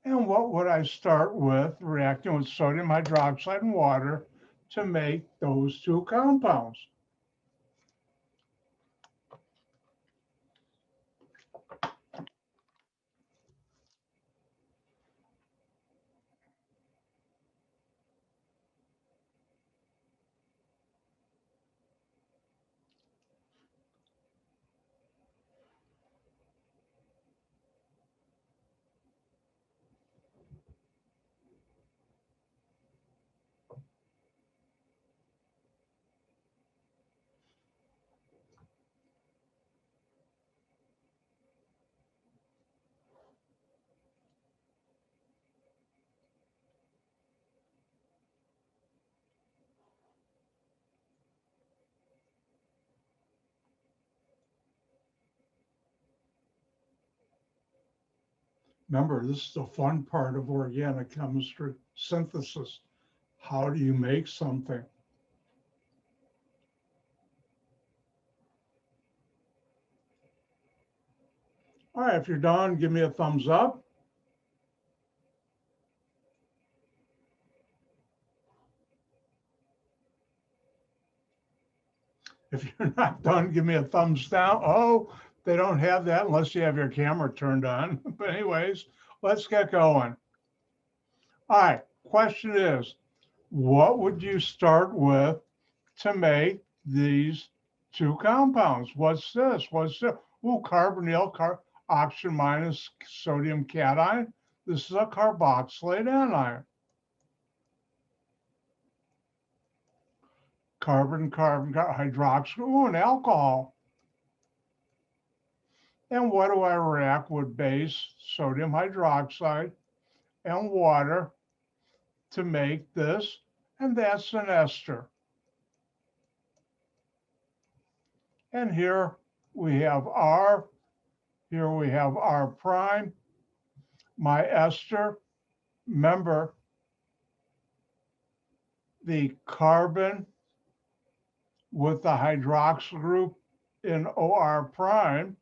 And what would I start with? Reacting with sodium hydroxide and water to make those two compounds. Remember, this is the fun part of organic chemistry, synthesis. How do you make something? All right, if you're done, give me a thumbs up. If you're not done, give me a thumbs down. Oh, they don't have that unless you have your camera turned on. But anyways, let's get going. All right, question is, what would you start with to make these two compounds? What's this? What's this? Ooh, carbonyl, oxygen minus sodium cation. This is a carboxylate anion. Carbon, hydroxyl, ooh, an alcohol. And what do I react with base, sodium hydroxide, and water to make this? And that's an ester. And here we have R, here we have R prime, my ester. Remember, the carbon with the hydroxyl group in OR prime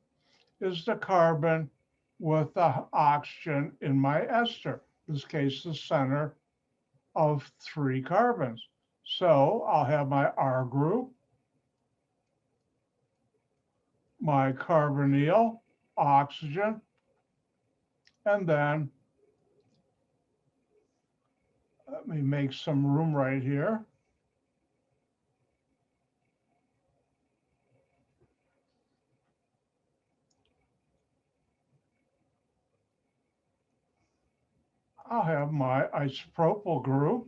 is the carbon with the oxygen in my ester. In this case, the center of 3 carbons. So I'll have my R group, my carbonyl, oxygen, and then let me make some room right here. I'll have my isopropyl group.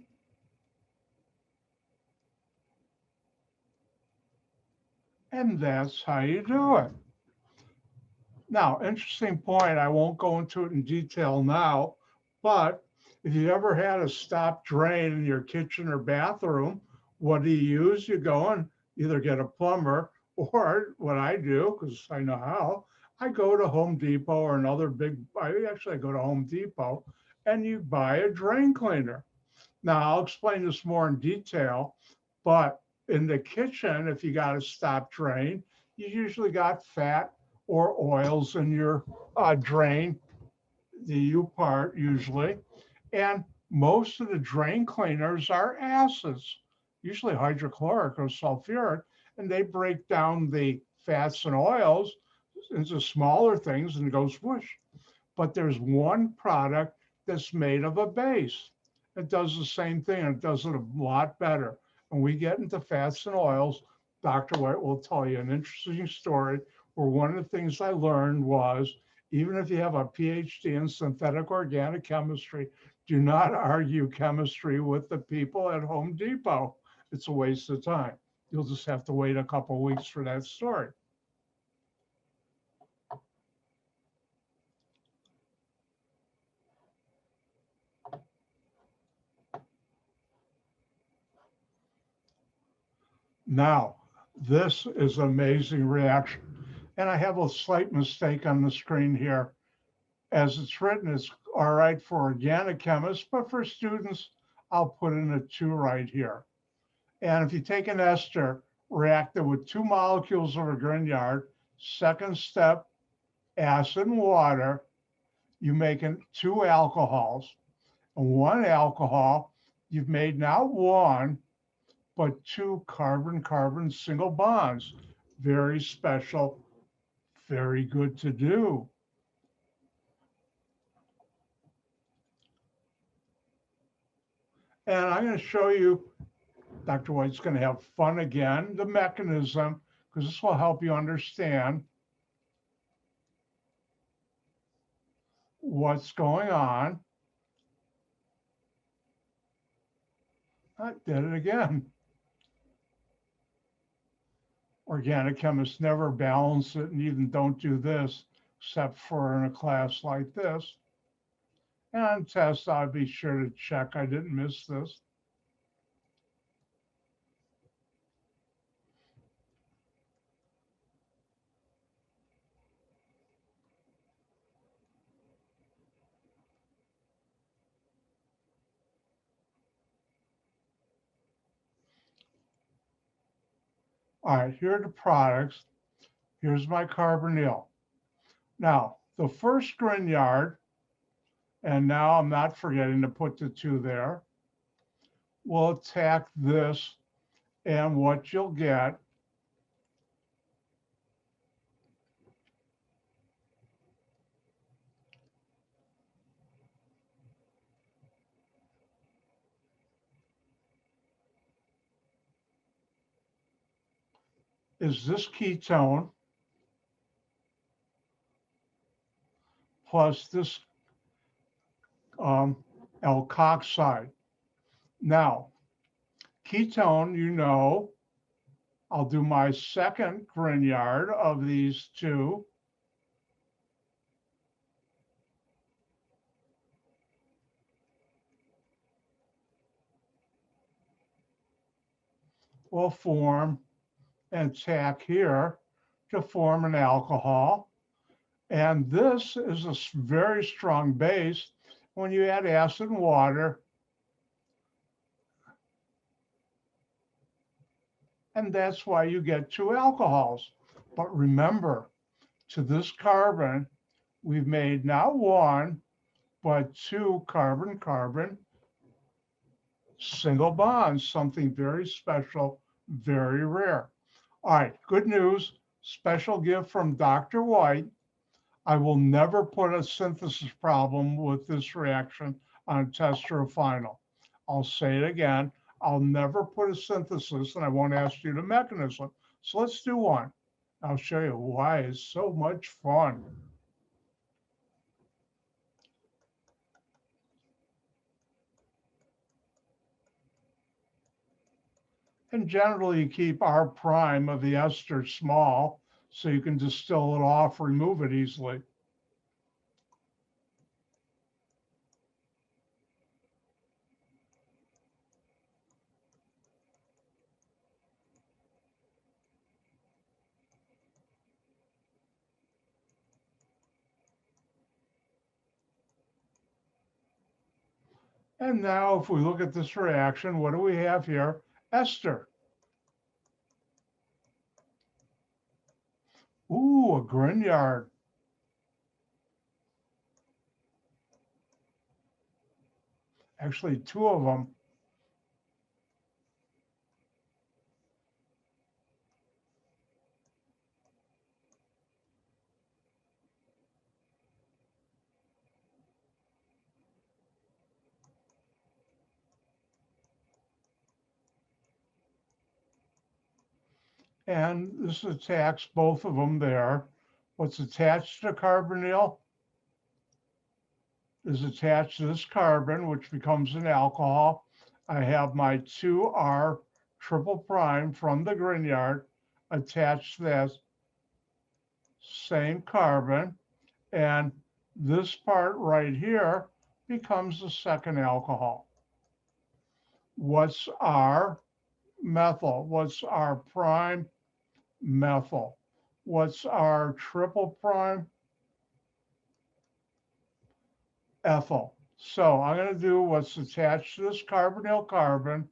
And that's how you do it. Now, interesting point, I won't go into it in detail now, but if you ever had a stop drain in your kitchen or bathroom, what do you use? You go and either get a plumber, or what I do, because I know how, I go to Home Depot or another big, I go to Home Depot, and you buy a drain cleaner. Now, I'll explain this more in detail, but in the kitchen, if you got a stop drain, you usually got fat or oils in your drain, the U part usually. And most of the drain cleaners are acids, usually hydrochloric or sulfuric, and they break down the fats and oils into smaller things and go swoosh. But there's one product that's made of a base. It does the same thing, and it does it a lot better. When we get into fats and oils, Dr. White will tell you an interesting story where one of the things I learned was, even if you have a PhD in synthetic organic chemistry, do not argue chemistry with the people at Home Depot. It's a waste of time. You'll just have to wait a couple of weeks for that story. Now, this is an amazing reaction. And I have a slight mistake on the screen here. As it's written, it's all right for organic chemists, but for students, I'll put in a 2 right here. And if you take an ester, react it with 2 molecules of a Grignard, second step, acid and water, you make two alcohols. And one alcohol, you've made not one, but two carbon-carbon single bonds. Very special, very good to do. And I'm going to show you, Dr. White's going to have fun again, the mechanism, because this will help you understand what's going on. I did it again. Organic chemists never balance it and even don't do this, except for in a class like this. And on tests, I'll be sure to check I didn't miss this. All right, here are the products. Here's my carbonyl. Now, the first Grignard, and now I'm not forgetting to put the two there, will attack this, and what you'll get is this ketone plus this alkoxide. Now, ketone, you know, I'll do my second Grignard of these two. Will form an attack here to form an alcohol. And this is a very strong base. When you add acid and water, and that's why you get two alcohols. But remember, to this carbon, we've made not one, but two carbon-carbon single bonds, something very special, very rare. All right, good news, special gift from Dr. White. I will never put a synthesis problem with this reaction on a test or a final. I'll say it again. I'll never put a synthesis, and I won't ask you the mechanism. So let's do one. I'll show you why it's so much fun. And generally, you keep R prime of the ester small, so you can distill it off, remove it easily. And now if we look at this reaction, what do we have here? Ester. Ooh, a Grignard. Actually, two of them. And this attacks both of them there. What's attached to carbonyl is attached to this carbon, which becomes an alcohol. I have my 2R triple prime from the Grignard attached to that same carbon. And this part right here becomes the second alcohol. What's our methyl? What's our prime? Methyl. What's our triple prime? Ethyl. So I'm going to do what's attached to this carbonyl carbon,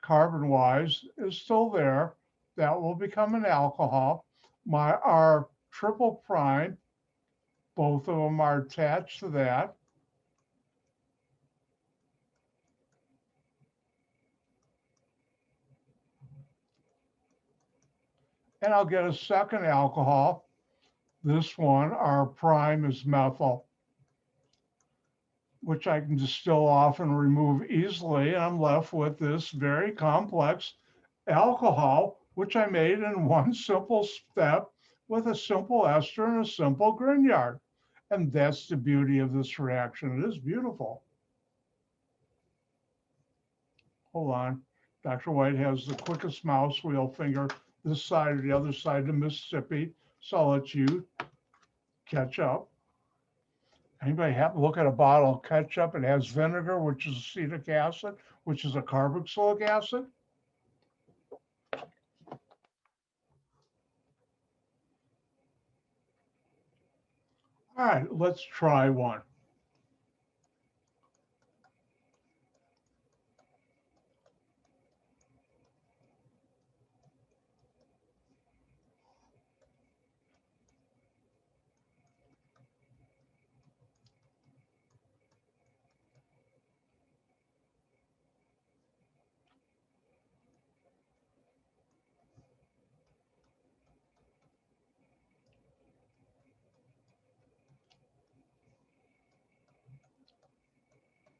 carbon-wise, is still there. That will become an alcohol. Our triple prime Both of them are attached to that. And I'll get a second alcohol. This one, our prime, is methyl, which I can distill off and remove easily. And I'm left with this very complex alcohol, which I made in one simple step with a simple ester and a simple Grignard. And that's the beauty of this reaction. It is beautiful. Hold on. Dr. White has the quickest mouse wheel finger this side or the other side of the Mississippi. So I'll let you catch up. Anybody happen to look at a bottle of ketchup? It has vinegar, which is acetic acid, which is a carboxylic acid. All right, let's try one.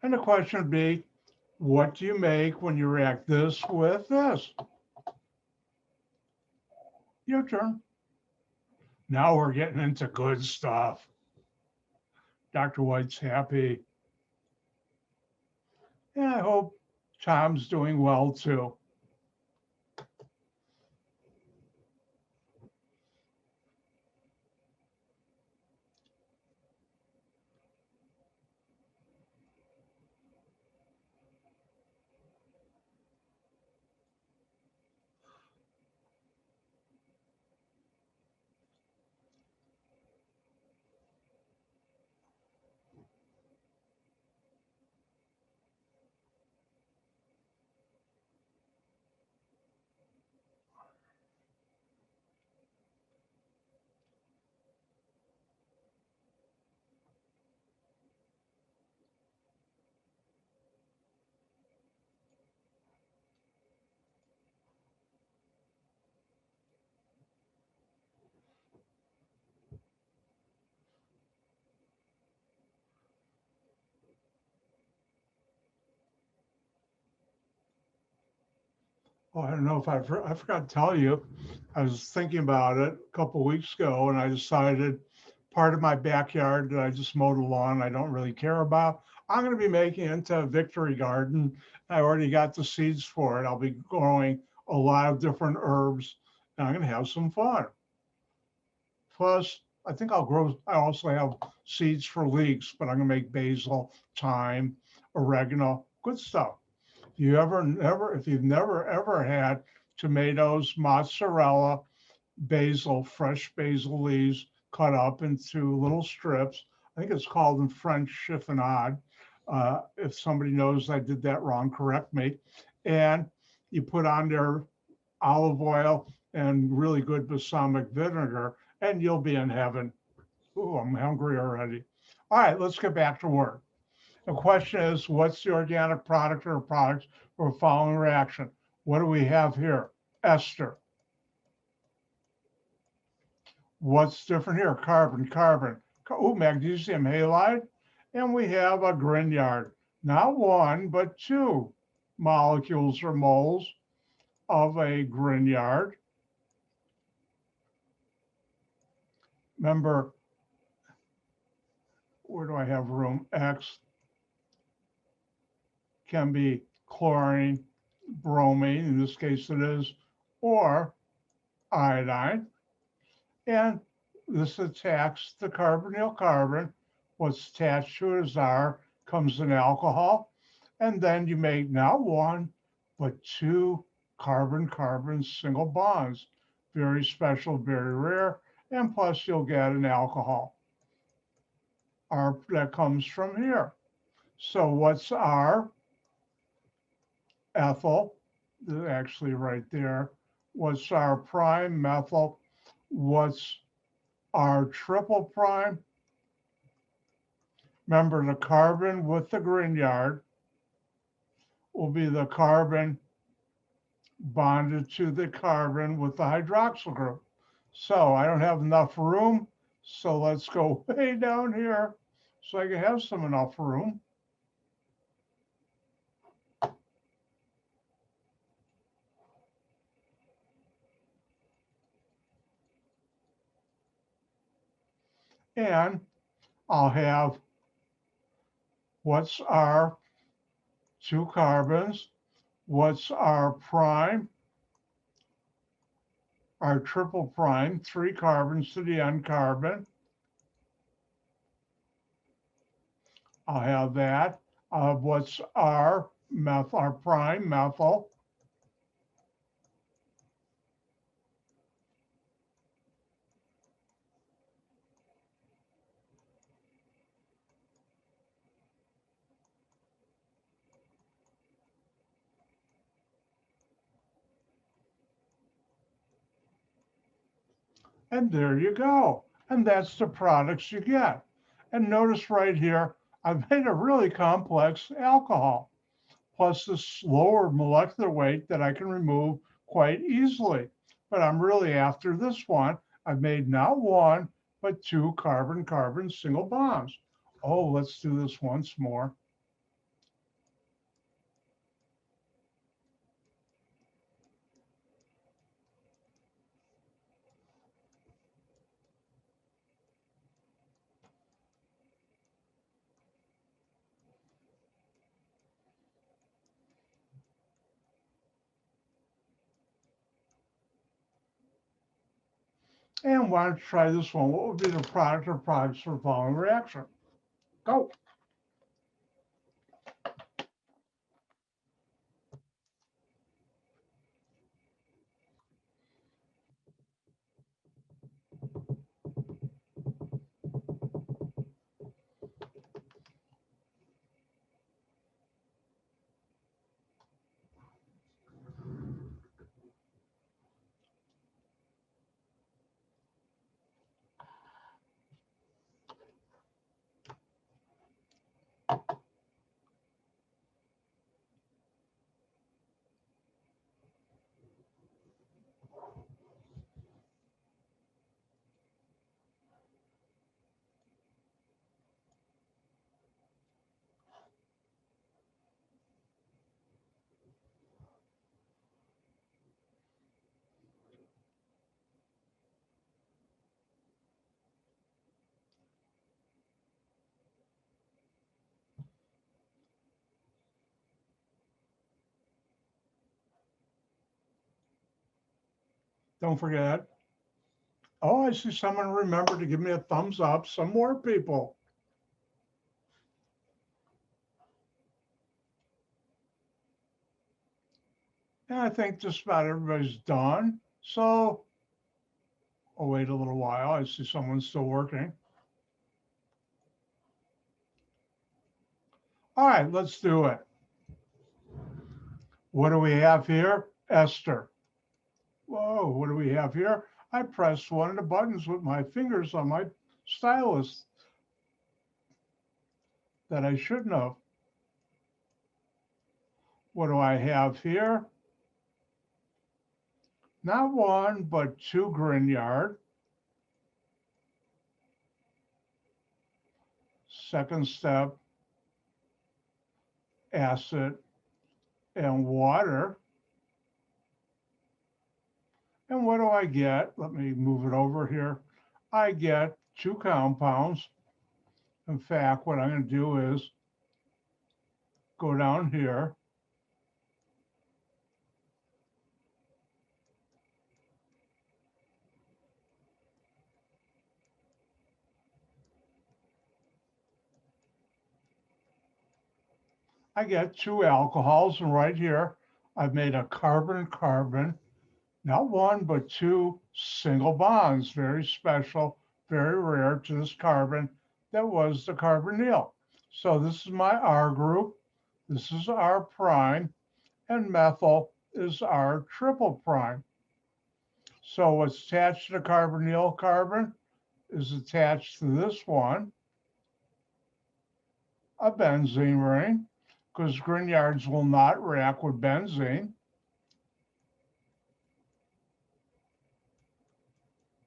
And the question would be, what do you make when you react this with this? Your turn. Now we're getting into good stuff. Dr. White's happy. And I hope Tom's doing well too. Oh, I don't know if I forgot to tell you, I was thinking about it a couple of weeks ago and I decided part of my backyard that I just mowed a lawn I don't really care about, I'm going to be making it into a victory garden. I already got the seeds for it. I'll be growing a lot of different herbs and I'm going to have some fun. Plus, I think I also have seeds for leeks, but I'm going to make basil, thyme, oregano, good stuff. If you've never ever had tomatoes, mozzarella, basil, fresh basil leaves cut up into little strips, I think it's called in French chiffonade. If somebody knows I did that wrong, correct me. And you put on there olive oil and really good balsamic vinegar, and you'll be in heaven. Ooh, I'm hungry already. All right, let's get back to work. The question is, what's the organic product or products for a following reaction? What do we have here? Ester. What's different here? Carbon, carbon. Oh, magnesium halide. And we have a Grignard. Not one, but two molecules or moles of a Grignard. Remember, where do I have room? X can be chlorine, bromine, in this case it is, or iodine. And this attacks the carbonyl carbon. What's attached to it is R, comes an alcohol. And then you make not one, but two carbon-carbon single bonds. Very special, very rare. And plus you'll get an alcohol. R that comes from here. So what's R? Ethyl, actually right there. What's R prime? Methyl. What's R triple prime? Remember, the carbon with the Grignard will be the carbon bonded to the carbon with the hydroxyl group. So I don't have enough room. So let's go way down here so I can have some enough room. And I'll have what's our 2 carbons, what's our prime, our triple prime, 3 carbons to the N carbon. I'll have that. What's our methyl, our prime methyl. And there you go. And that's the products you get. And notice right here, I've made a really complex alcohol, plus this lower molecular weight that I can remove quite easily. But I'm really after this one. I've made not 1, but 2 carbon-carbon single bonds. Oh, let's do this once more. And why don't you try this one? What would be the product or products for the following reaction? Go. Don't forget. Oh, I see someone remembered to give me a thumbs up. Some more people. And I think just about everybody's done. So I'll wait a little while. I see someone still working. All right, let's do it. What do we have here? Ester. Whoa, what do we have here? I pressed one of the buttons with my fingers on my stylus that I shouldn't have. What do I have here? Not 1, but 2 Grignard. Second step, acid and water. And what do I get? Let me move it over here. I get 2 compounds. In fact, what I'm going to do is go down here. I get 2 alcohols, and right here, I've made a carbon-carbon, not 1, but 2 single bonds, very special, very rare to this carbon that was the carbonyl. So this is my R group, this is R prime, and methyl is our triple prime. So what's attached to the carbonyl carbon is attached to this one. a benzene ring, because Grignards will not react with benzene.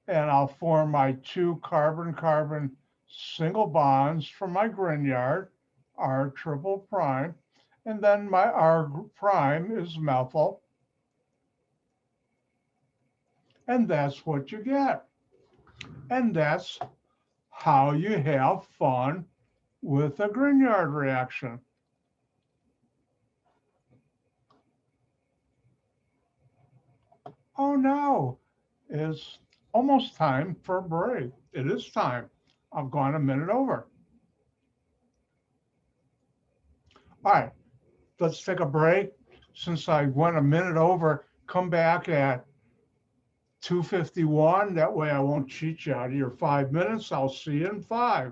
And I'll form my 2 carbon-carbon single bonds from my Grignard, R triple prime, and then my R prime is methyl. And that's what you get. And that's how you have fun with a Grignard reaction. Oh no, it's almost time for a break. It is time. I've gone a minute over. All right, let's take a break. Since I went a minute over, come back at 2:51. That way I won't cheat you out of your 5 minutes. I'll see you in 5.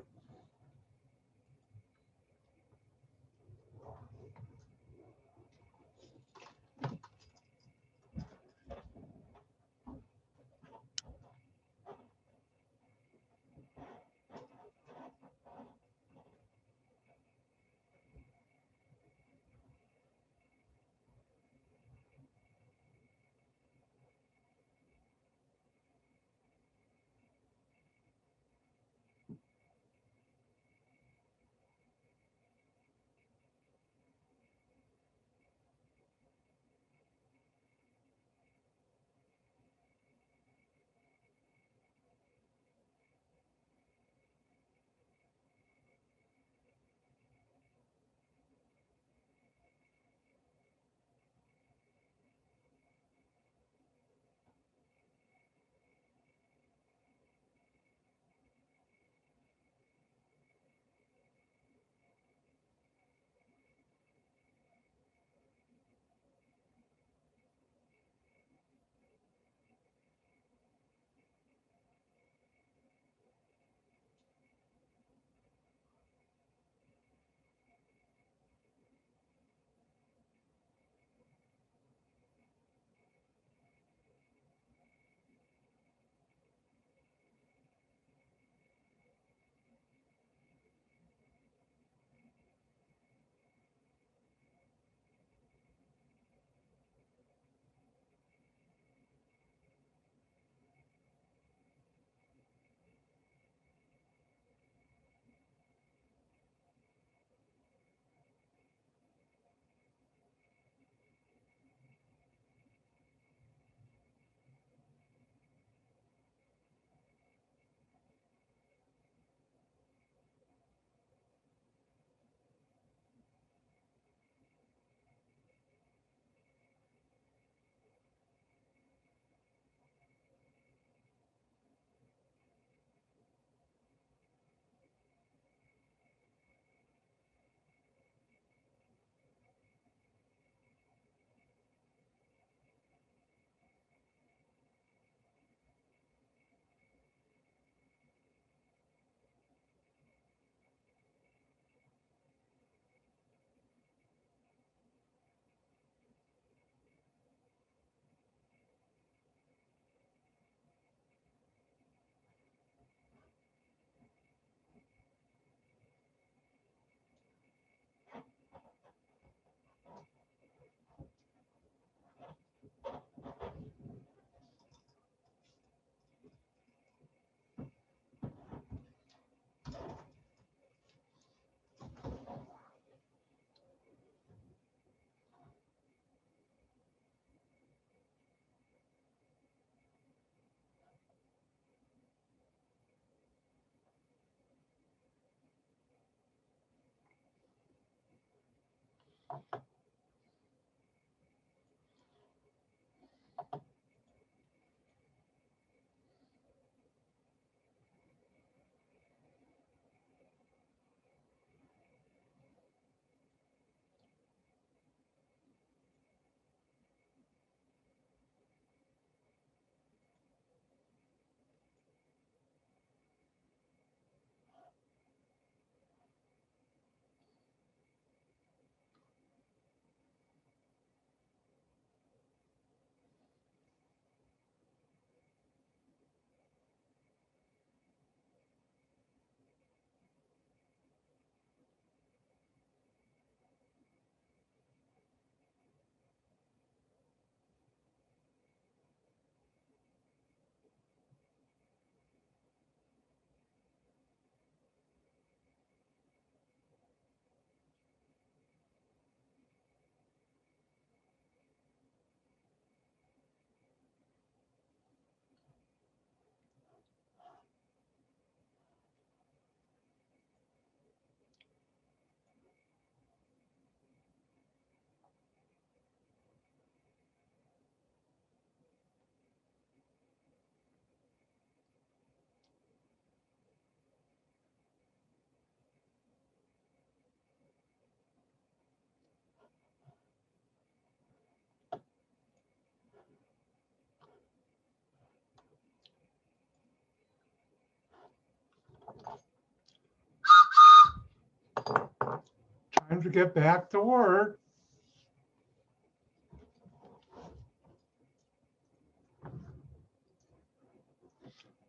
time to get back to work.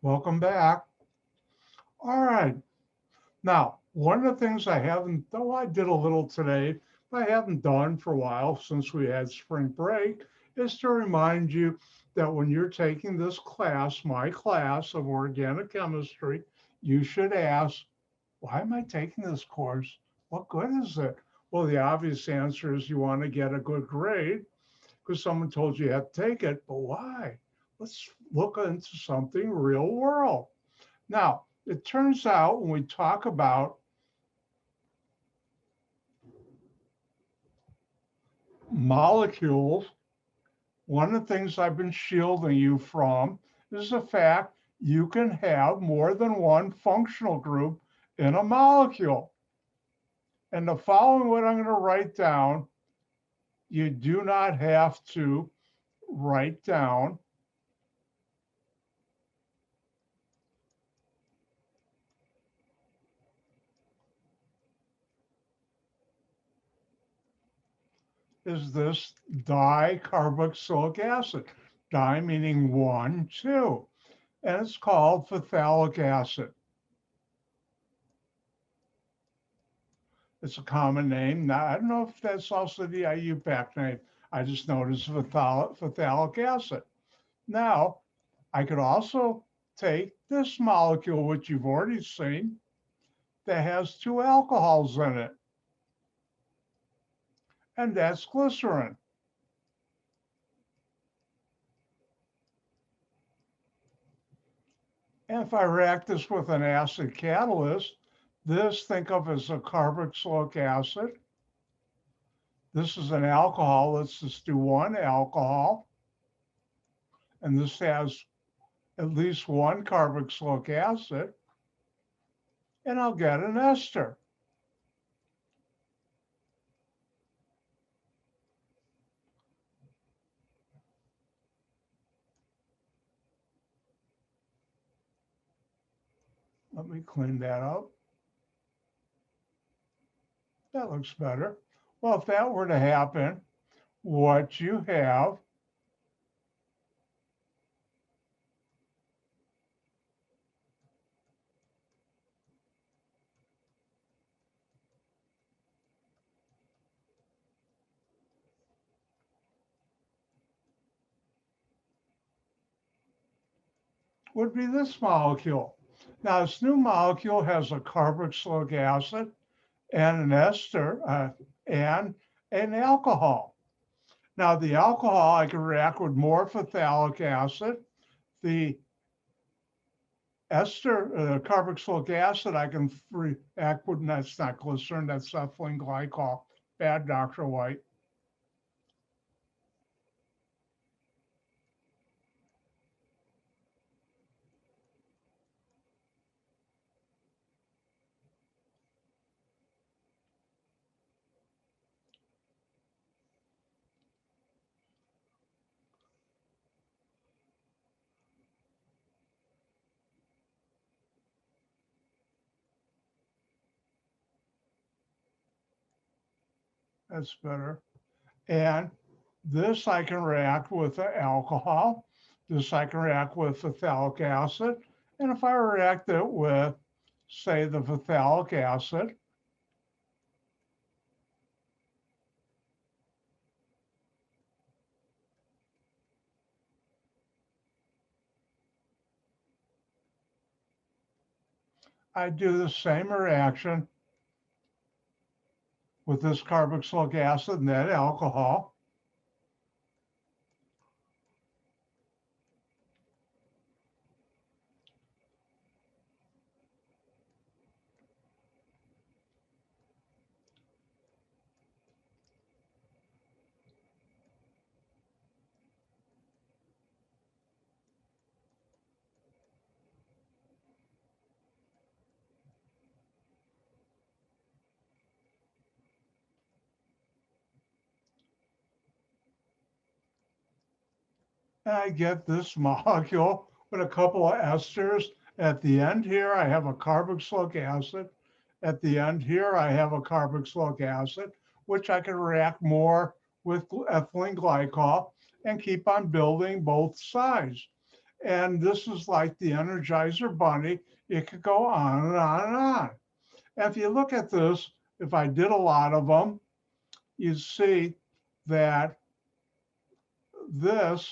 Welcome back. All right. Now, one of the things I haven't, though I did a little today, but I haven't done for a while since we had spring break, is to remind you that when you're taking this class, my class of organic chemistry, you should ask, why am I taking this course? What good is it? Well, the obvious answer is you want to get a good grade because someone told you had to take it, but why? Let's look into something real world. Now, it turns out when we talk about molecules, one of the things I've been shielding you from is the fact you can have more than one functional group in a molecule. And the following what I'm going to write down, you do not have to write down. Is this dicarboxylic acid? Di meaning 1, 2. And it's called phthalic acid. It's a common name. Now, I don't know if that's also the IUPAC name. I just noticed phthalic acid. Now, I could also take this molecule, which you've already seen, that has 2 alcohols in it. And that's glycerin. And if I react this with an acid catalyst, this think of as a carboxylic acid. This is an alcohol. Let's just do 1 alcohol. And this has at least 1 carboxylic acid. And I'll get an ester. Let me clean that up. That looks better. Well, if that were to happen, what you have would be this molecule. Now, this new molecule has a carboxylic acid and an ester and an alcohol. Now, the alcohol, I can react with more phthalic acid. The ester, carboxylic acid, I can react with, that's not glycerin, that's ethylene glycol. Bad, Dr. White. That's better. And this I can react with the alcohol. This I can react with phthalic acid. And if I react it with, say, the phthalic acid, I do the same reaction with this carboxylic acid and that alcohol. And I get this molecule with a couple of esters. At the end here, I have a carboxylic acid At the end here, I have a carboxylic acid, which I can react more with ethylene glycol and keep on building both sides. And this is like the Energizer Bunny. It could go on and on and on. And if you look at this, if I did a lot of them, you see that this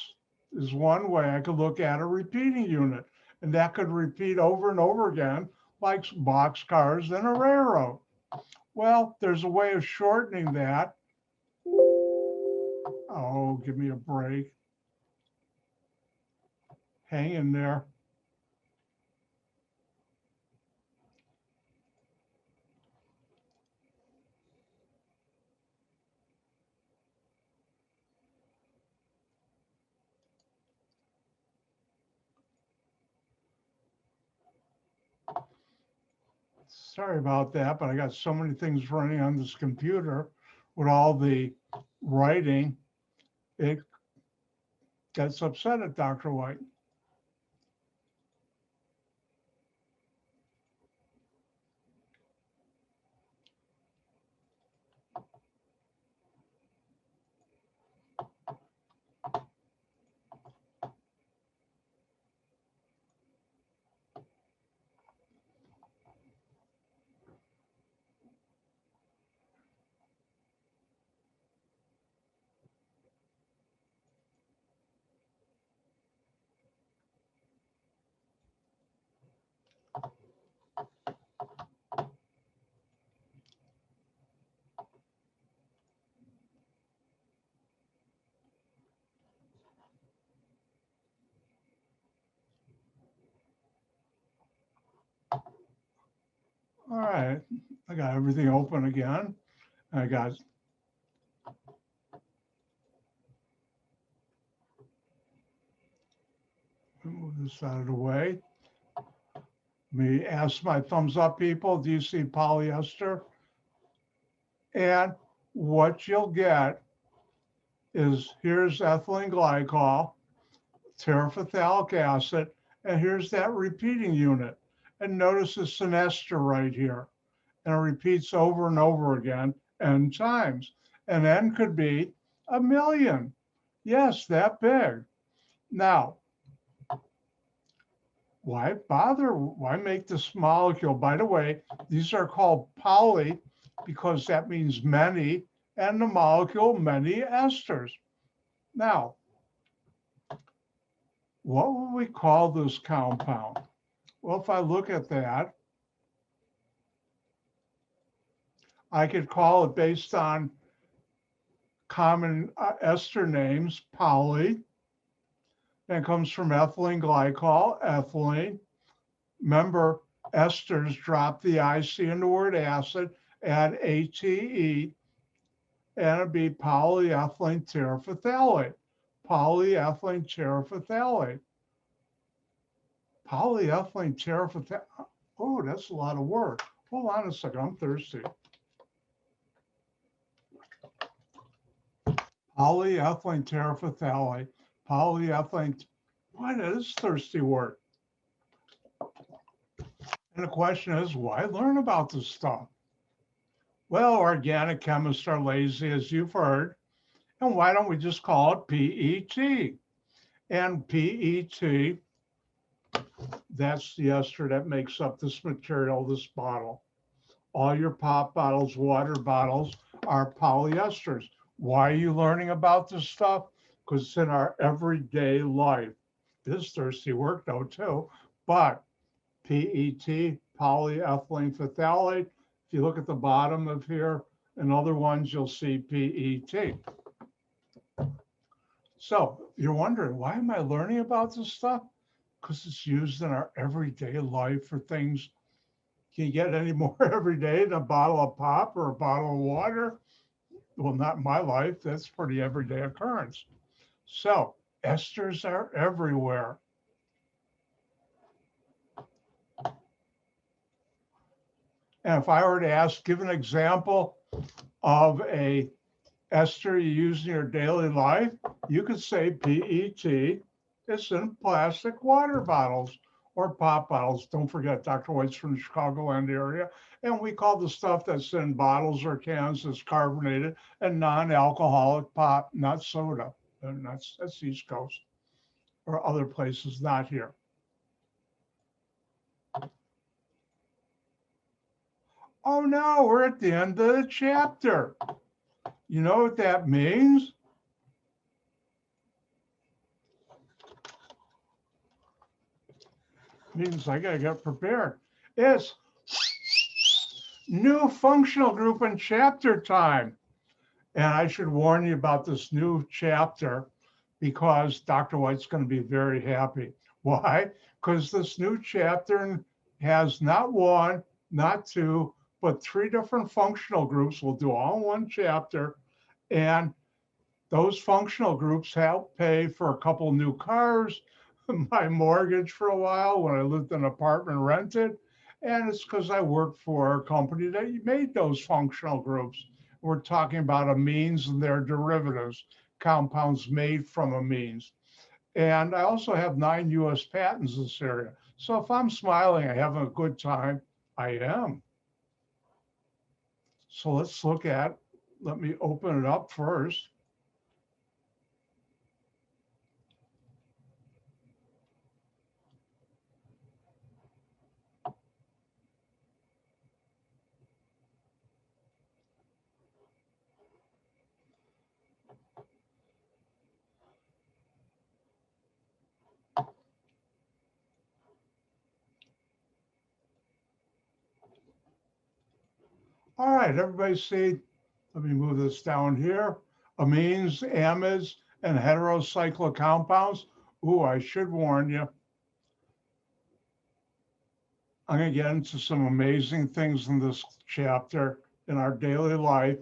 is one way I could look at a repeating unit. And that could repeat over and over again, like boxcars and a railroad. Well, there's a way of shortening that. Oh, give me a break. Hang in there. Sorry about that, but I got so many things running on this computer with all the writing, it gets upset at Dr. White. All right, I got everything open again. I got move this out of the way. Me ask my thumbs up people, do you see polyester? And what you'll get is here's ethylene glycol, terephthalic acid, and here's that repeating unit. And notice it's an ester right here. And it repeats over and over again n times. And n could be 1,000,000. Yes, that big. Now, why bother? Why make this molecule? By the way, these are called poly because that means many, and the molecule many esters. Now, what would we call this compound? Well, if I look at that, I could call it based on common ester names, poly. That comes from ethylene glycol, ethylene. Remember, esters drop the IC in the word acid, add ATE, and it'd be polyethylene terephthalate. Polyethylene terephthalate. Polyethylene terephthalate. Oh, that's a lot of work. Hold on a second, I'm thirsty. Polyethylene terephthalate. Polyethylene. Boy, that is thirsty work. And the question is, why learn about this stuff? Well, organic chemists are lazy, as you've heard. And why don't we just call it PET? And PET, that's the ester that makes up this material, this bottle. All your pop bottles, water bottles are polyesters. Why are you learning about this stuff? Because it's in our everyday life. This thirsty work though too, but PET, polyethylene phthalate. If you look at the bottom of here and other ones, you'll see PET. So you're wondering, why am I learning about this stuff? Because it's used in our everyday life for things. Can you get any more every day than a bottle of pop or a bottle of water? Well, not in my life. That's pretty everyday occurrence. So esters are everywhere. And if I were to ask, give an example of a ester you use in your daily life, you could say PET is in plastic water bottles or pop bottles. Don't forget, Dr. White's from the Chicagoland area. And we call the stuff that's in bottles or cans that's carbonated and non-alcoholic pop, not soda. And that's East Coast or other places, not here. Oh no, we're at the end of the chapter. You know what that means? Means I gotta get prepared. It's new functional group and chapter time. And I should warn you about this new chapter because Dr. White's going to be very happy. Why? Because this new chapter has not one, not two, but 3 different functional groups. We'll do all in one chapter. And those functional groups help pay for a couple new cars, my mortgage for a while when I lived in an apartment rented. And it's because I worked for a company that made those functional groups. We're talking about amines and their derivatives, compounds made from amines. And I also have 9 US patents in this area. So if I'm smiling, I'm having a good time, I am. So let's look at, let me open it up first. All right, everybody see, let me move this down here. Amines, amides, and heterocyclic compounds. Ooh, I should warn you. I'm going to get into some amazing things in this chapter in our daily life.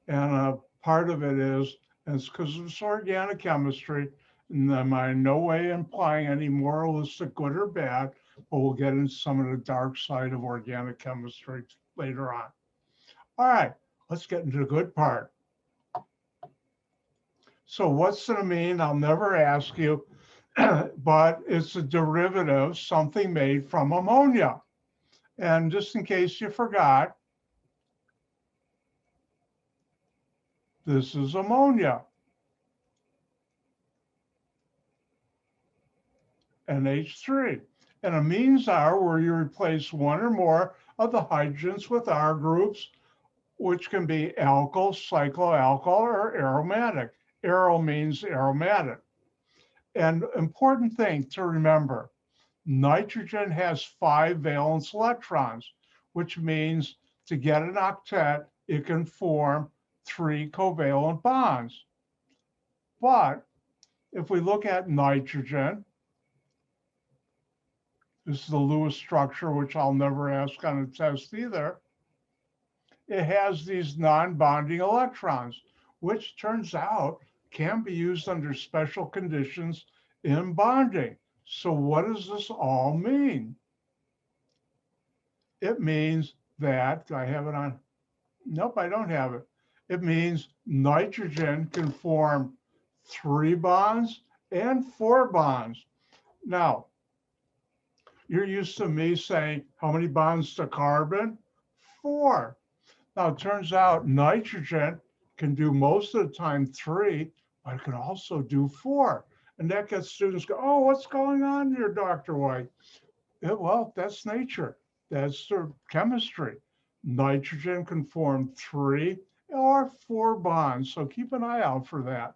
And part of it is, and it's because it's organic chemistry, and I'm in no way implying any moralistic good or bad, but we'll get into some of the dark side of organic chemistry later on. All right, let's get into the good part. So what's an amine? I'll never ask you, but it's a derivative, something made from ammonia. And just in case you forgot, this is ammonia. NH3. And amines are where you replace one or more of the hydrogens with R groups, which can be alkyl, cycloalkyl, or aromatic. Aro means aromatic. And important thing to remember, nitrogen has 5 valence electrons, which means to get an octet, it can form 3 covalent bonds. But if we look at nitrogen, this is the Lewis structure, which I'll never ask on a test either. It has these non-bonding electrons, which turns out can be used under special conditions in bonding. So what does this all mean? It means that, do I have it on? Nope, I don't have it. It means nitrogen can form 3 bonds and 4 bonds. Now, you're used to me saying, how many bonds to carbon? 4. Now, it turns out nitrogen can do most of the time 3, but it can also do 4. And that gets students go, oh, what's going on here, Dr. White? Well, that's nature. That's the chemistry. Nitrogen can form 3 or 4 bonds. So keep an eye out for that.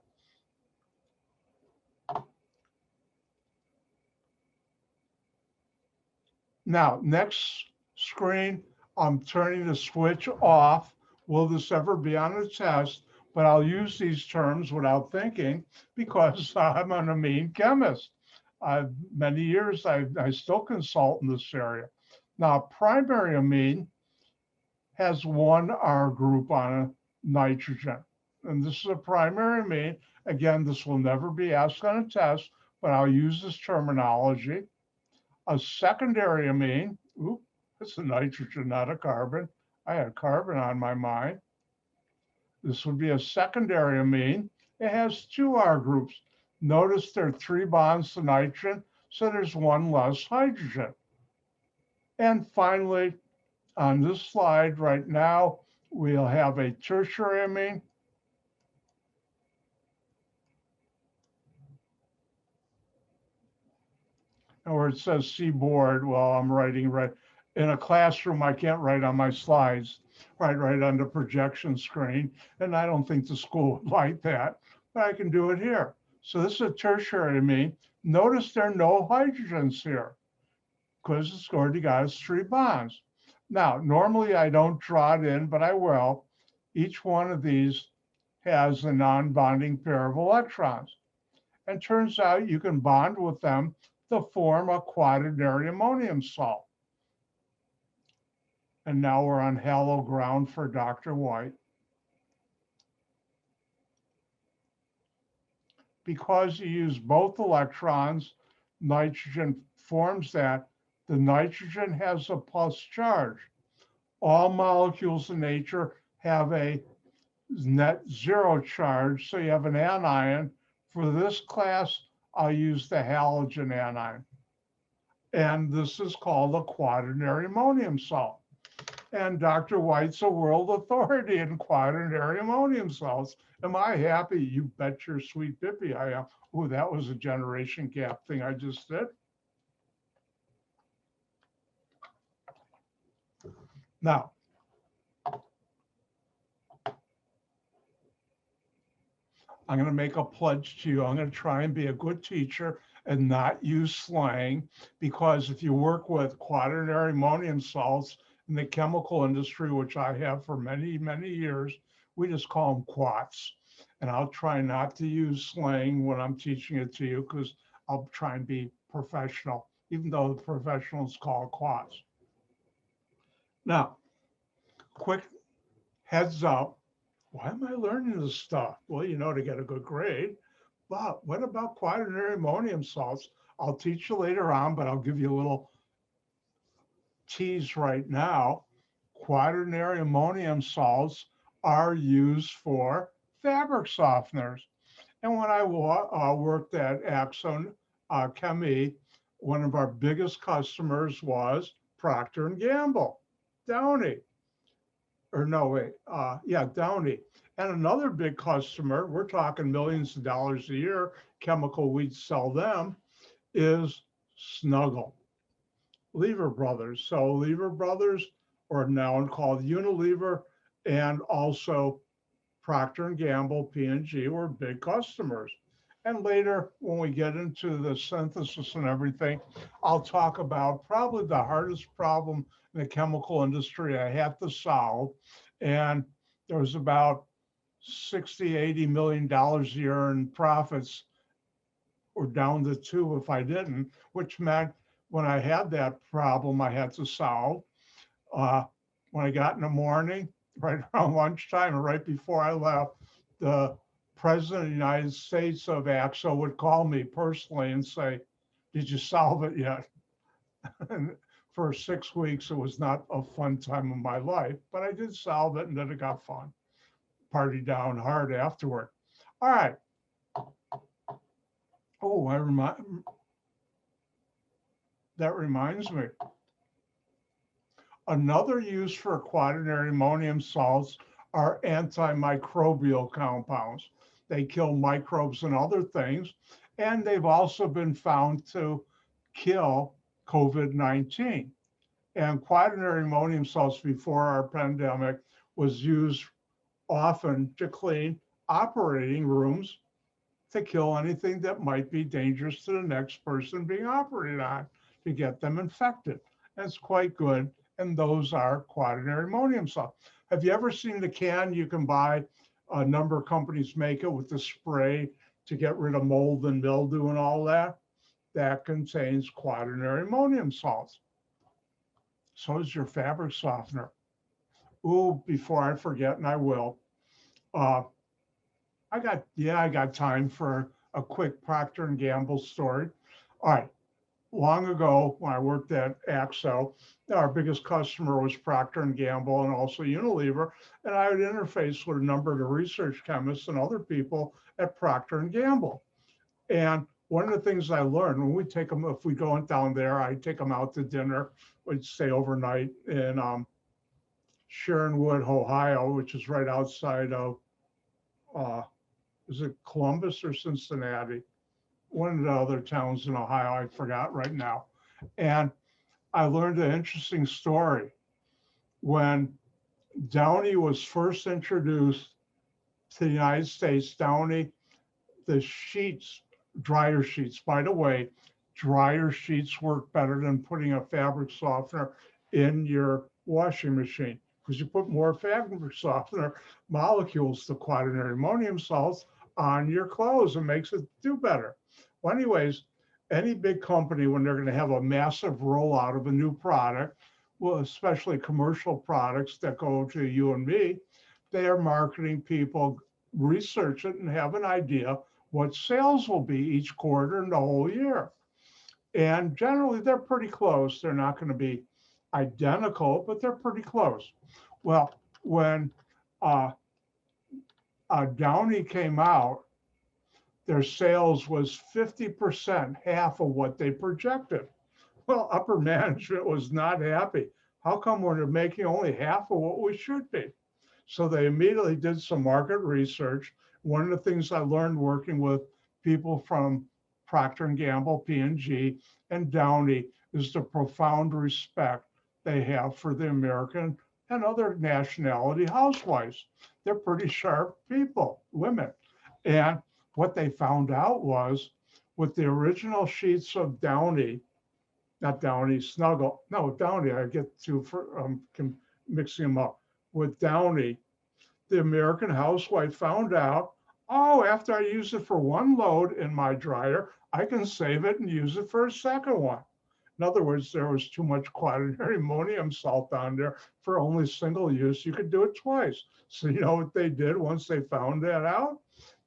Now, next screen, I'm turning the switch off. Will this ever be on a test? But I'll use these terms without thinking because I'm an amine chemist. Many years, I still consult in this area. Now, primary amine has 1 R group on a nitrogen. And this is a primary amine. Again, this will never be asked on a test, but I'll use this terminology. A secondary amine, ooh, it's a nitrogen, not a carbon. I had carbon on my mind. This would be a secondary amine. It has 2 R groups. Notice there are 3 bonds to nitrogen, So there's one less hydrogen. And finally, on this slide right now, we'll have a tertiary amine. And where it says seaboard, well, I'm writing right in a classroom. I can't write on my slides, right on the projection screen. And I don't think the school would like that, but I can do it here. So this is a tertiary amine. Notice there are no hydrogens here because it's already got its 3 bonds. Now, normally I don't draw it in, but I will. Each one of these has a non-bonding pair of electrons. And turns out you can bond with them to form a quaternary ammonium salt. And now we're on hallowed ground for Dr. White. Because you use both electrons, nitrogen forms that. The nitrogen has a plus charge. All molecules in nature have a net 0 charge, so you have an anion. For this class, I'll use the halogen anion. And this is called a quaternary ammonium salt. And Dr. White's a world authority in quaternary ammonium salts. Am I happy? You bet your sweet bippy I am. Oh, that was a generation gap thing I just did. Now, I'm going to make a pledge to you. I'm going to try and be a good teacher and not use slang, because if you work with quaternary ammonium salts in the chemical industry, which I have for many, many years, we just call them quats. And I'll try not to use slang when I'm teaching it to you, because I'll try and be professional, even though the professionals call it quats. Now, quick heads up. Why am I learning this stuff? Well, you know, to get a good grade. But what about quaternary ammonium salts? I'll teach you later on, but I'll give you a little tease right now. Quaternary ammonium salts are used for fabric softeners. And when I worked at Axon Chemie, one of our biggest customers was Procter & Gamble, Downey. Or no, wait, Downey. And another big customer, we're talking millions of dollars a year, chemical we'd sell them, is Snuggle, Lever Brothers. So Lever Brothers, or now called Unilever, and also Procter & Gamble, P&G were big customers. And later, when we get into the synthesis and everything, I'll talk about probably the hardest problem in the chemical industry I had to solve. And there was about $60–80 million a year in profits, or down to 2 if I didn't, which meant when I had that problem I had to solve, when I got in the morning, right around lunchtime and right before I left, the president of the United States of AXO would call me personally and say, "Did you solve it yet?" And for 6 weeks, it was not a fun time of my life, but I did solve it, and then it got fun. Party down hard afterward. All right. Oh, that reminds me. Another use for quaternary ammonium salts are antimicrobial compounds. They kill microbes and other things, and they've also been found to kill COVID-19. And quaternary ammonium salts before our pandemic was used often to clean operating rooms to kill anything that might be dangerous to the next person being operated on, to get them infected. That's quite good. And those are quaternary ammonium salts. Have you ever seen the can you can buy? A number of companies make it with the spray to get rid of mold and mildew and all that. That contains quaternary ammonium salts. So is your fabric softener. Ooh, before I forget, and I will, I got time for a quick Procter & Gamble story. All right. Long ago, when I worked at AXO, our biggest customer was Procter & Gamble and also Unilever, and I would interface with a number of the research chemists and other people at Procter & Gamble. And one of the things I learned when we take them, if we go down there, I take them out to dinner. We'd stay overnight in Sharonwood, Ohio, which is right outside of, is it Columbus or Cincinnati? One of the other towns in Ohio, I forgot right now. And I learned an interesting story. When Downy was first introduced to the United States, Downy, the sheets, dryer sheets, by the way, dryer sheets work better than putting a fabric softener in your washing machine, because you put more fabric softener molecules, the quaternary ammonium salts, on your clothes and makes it do better. Well, anyways, any big company, when they're going to have a massive rollout of a new product, well, especially commercial products that go to you and me, their marketing people research it and have an idea what sales will be each quarter and the whole year. And generally, they're pretty close. They're not going to be identical, but they're pretty close. Well, when Downy came out, their sales was 50%, half of what they projected. Well, upper management was not happy. How come we're making only half of what we should be? So they immediately did some market research. One of the things I learned working with people from Procter & Gamble, P&G, and Downy is the profound respect they have for the American and other nationality housewives. They're pretty sharp people, women. And what they found out was with the original sheets of Downy, not Downy, Snuggle, no, Downy, I get to mixing them up. With Downy, the American housewife found out, oh, after I use it for one load in my dryer, I can save it and use it for a second one. In other words, there was too much quaternary ammonium salt on there for only single use. You could do it twice. So you know what they did once they found that out?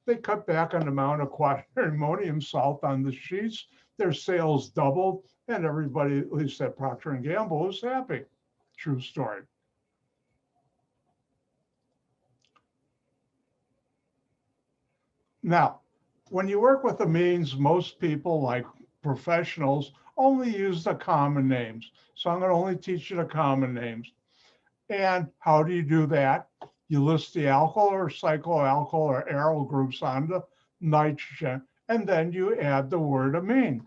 They cut back on the amount of quaternary ammonium salt on the sheets. Their sales doubled, and everybody, at least at Procter & Gamble, was happy. True story. Now, when you work with amines, most people, like professionals, only use the common names. So I'm going to only teach you the common names. And how do you do that? You list the alkyl or cycloalkyl or aryl groups on the nitrogen, and then you add the word amine.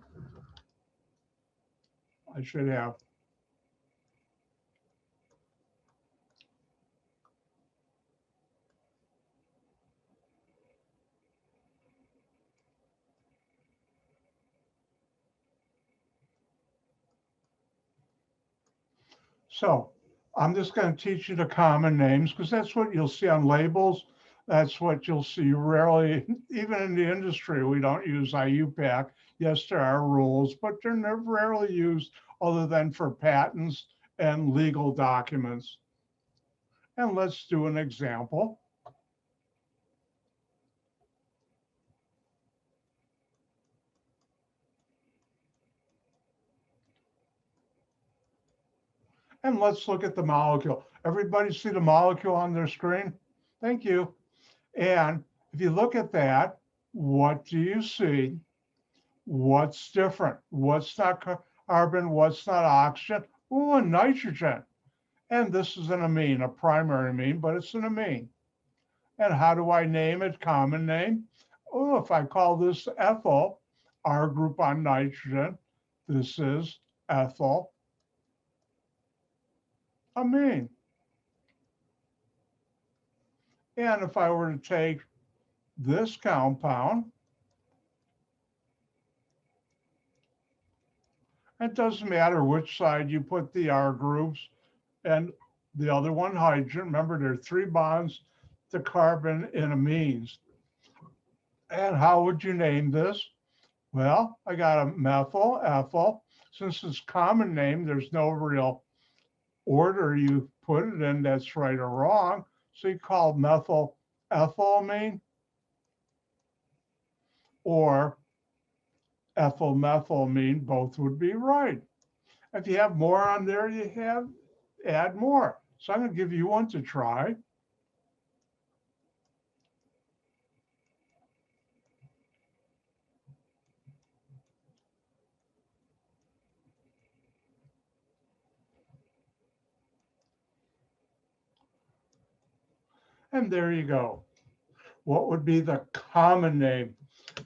I should have. So I'm just going to teach you the common names because that's what you'll see on labels. That's what you'll see rarely, even in the industry, we don't use IUPAC. Yes, there are rules, but they're never rarely used other than for patents and legal documents. And let's do an example. And let's look at the molecule. Everybody see the molecule on their screen? Thank you. And if you look at that, what do you see? What's different? What's not carbon? What's not oxygen? Oh, and nitrogen. And this is an amine, a primary amine, but it's an amine. And how do I name it? Common name. Oh, if I call this ethyl, R group on nitrogen, this is ethyl amine. And if I were to take this compound, it doesn't matter which side you put the R groups and the other one hydrogen. Remember, there are 3 bonds to carbon in amines. And how would you name this? Well, I got a methyl ethyl. Since it's common name, there's no real order you put it in that's right or wrong. So you call methyl ethylamine or ethyl methylamine, both would be right. If you have more on there, you have add more. So I'm going to give you one to try. And there you go. What would be the common name?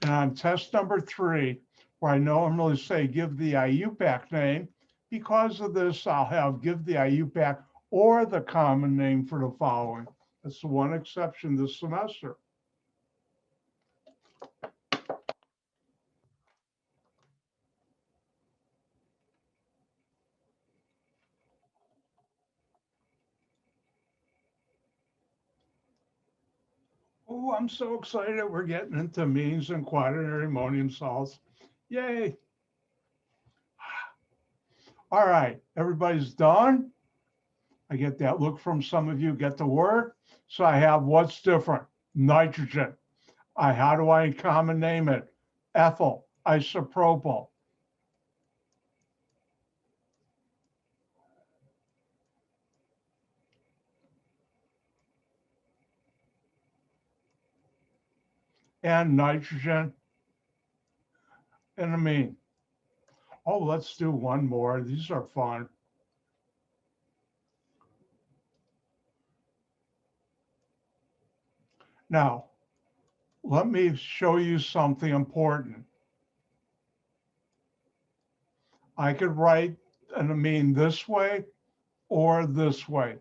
And on test number 3, where I normally say give the IUPAC name, because of this, I'll have give the IUPAC or the common name for the following. That's the one exception this semester. Oh, I'm so excited. We're getting into amines and quaternary ammonium salts. Yay. All right, everybody's done. I get that look from some of you, get the word. So I have what's different? Nitrogen. How do I common name it? Ethyl, isopropyl. And nitrogen and amine. Oh, let's do one more. These are fun. Now, let me show you something important. I could write an amine this way or this way.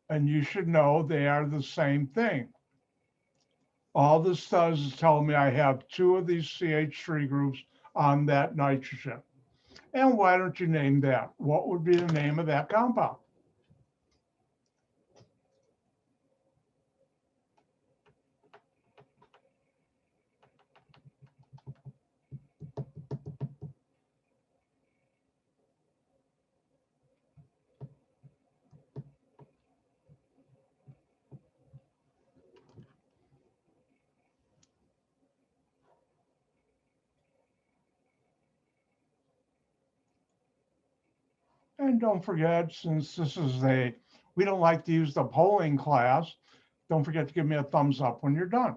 And you should know they are the same thing. All this does is tell me I have 2 of these CH3 groups on that nitrogen. And why don't you name that? What would be the name of that compound? And don't forget, since this is we don't like to use the polling class, don't forget to give me a thumbs up when you're done.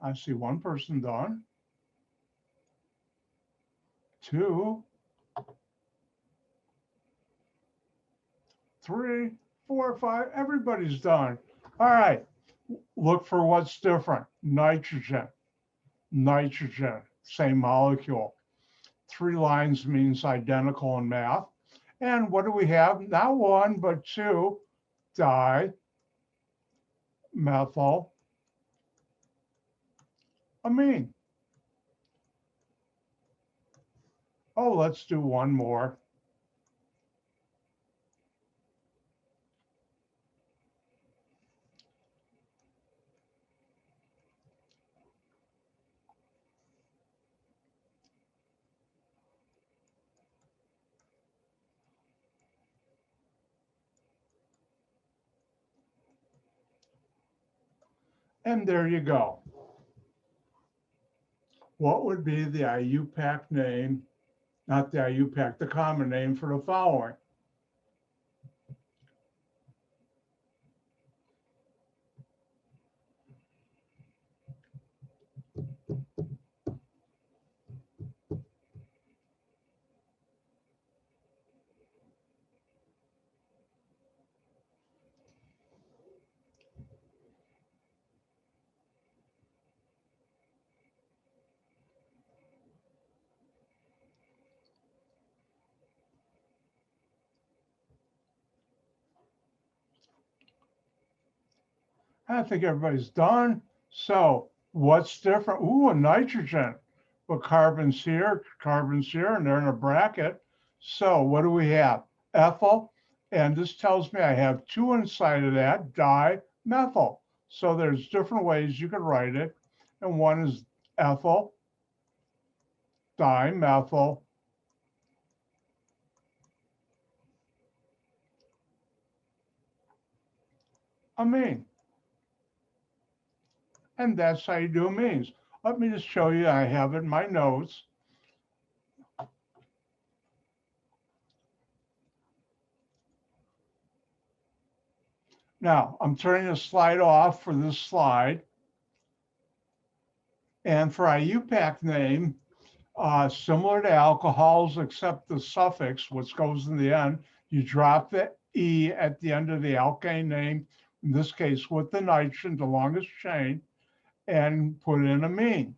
I see 1 person done. 2, 3, 4, 5, everybody's done. All right, look for what's different. Nitrogen, nitrogen, same molecule. 3 lines means identical in math. And what do we have? Not 1, but 2, dimethyl amine. Oh, let's do 1 more. And there you go. What would be the IUPAC name, not the IUPAC, the common name for the following? I think everybody's done. So what's different? Ooh, a nitrogen. But carbon's here, and they're in a bracket. So what do we have? Ethyl, and this tells me I have 2 inside of that, dimethyl. So there's different ways you could write it. And one is ethyl, dimethyl, amine. And that's how you do amines. Let me just show you, I have it in my notes. Now, I'm turning the slide off for this slide. And for IUPAC name, similar to alcohols, except the suffix, which goes in the end, you drop the E at the end of the alkane name, in this case with the nitrogen, the longest chain, and put in amine.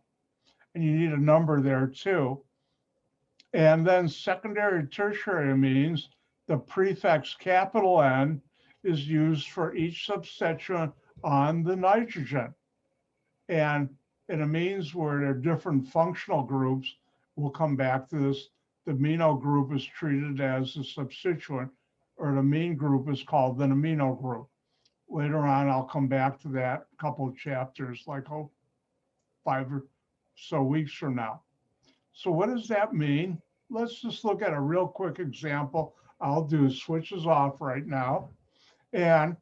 And you need a number there too. And then secondary, tertiary amines, the prefix capital N is used for each substituent on the nitrogen. And in amines where there are different functional groups, we'll come back to this. The amino group is treated as a substituent, or the amine group is called an amino group. Later on, I'll come back to that a couple of chapters, like 5 or so weeks from now. So what does that mean? Let's just look at a real quick example. I'll do switches off right now. And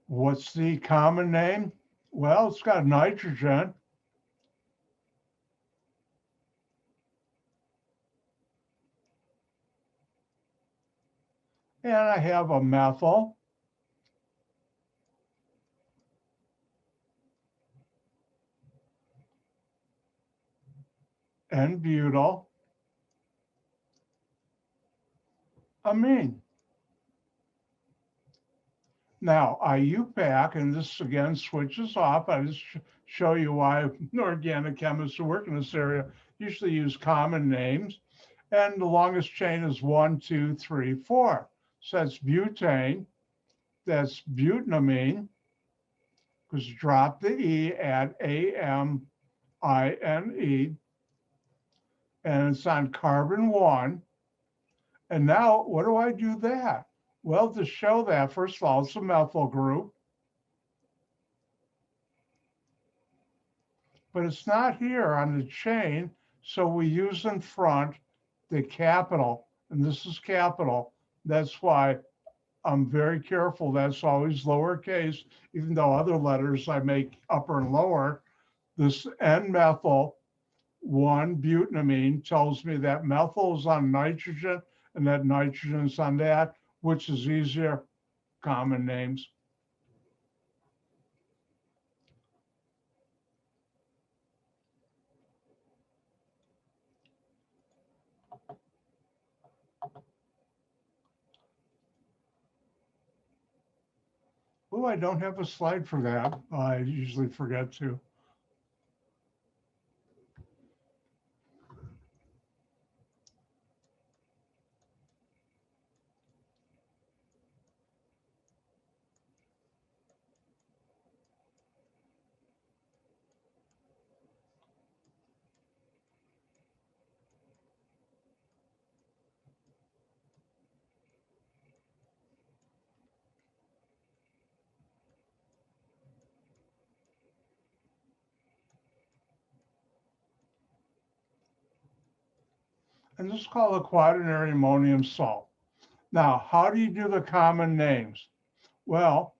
what's the common name? Well, it's got nitrogen. And I have a methyl. And butyl. Amine. Now, IUPAC, and this again switches off. I just show you why organic chemists who work in this area usually use common names. And the longest chain is 1, 2, 3, 4. So that's butane, that's butanamine, because drop the E, add AMINE, and it's on carbon 1. And now, what do I do that? Well, to show that, first of all, it's a methyl group. But it's not here on the chain, so we use in front the capital, and this is capital. That's why I'm very careful. That's always lowercase, even though other letters I make upper and lower. This N-methyl 1-butanamine tells me that methyl is on nitrogen and that nitrogen is on that, which is easier, common names. Oh, I don't have a slide for that. I usually forget to. And this is called a quaternary ammonium salt. Now, how do you do the common names? Well,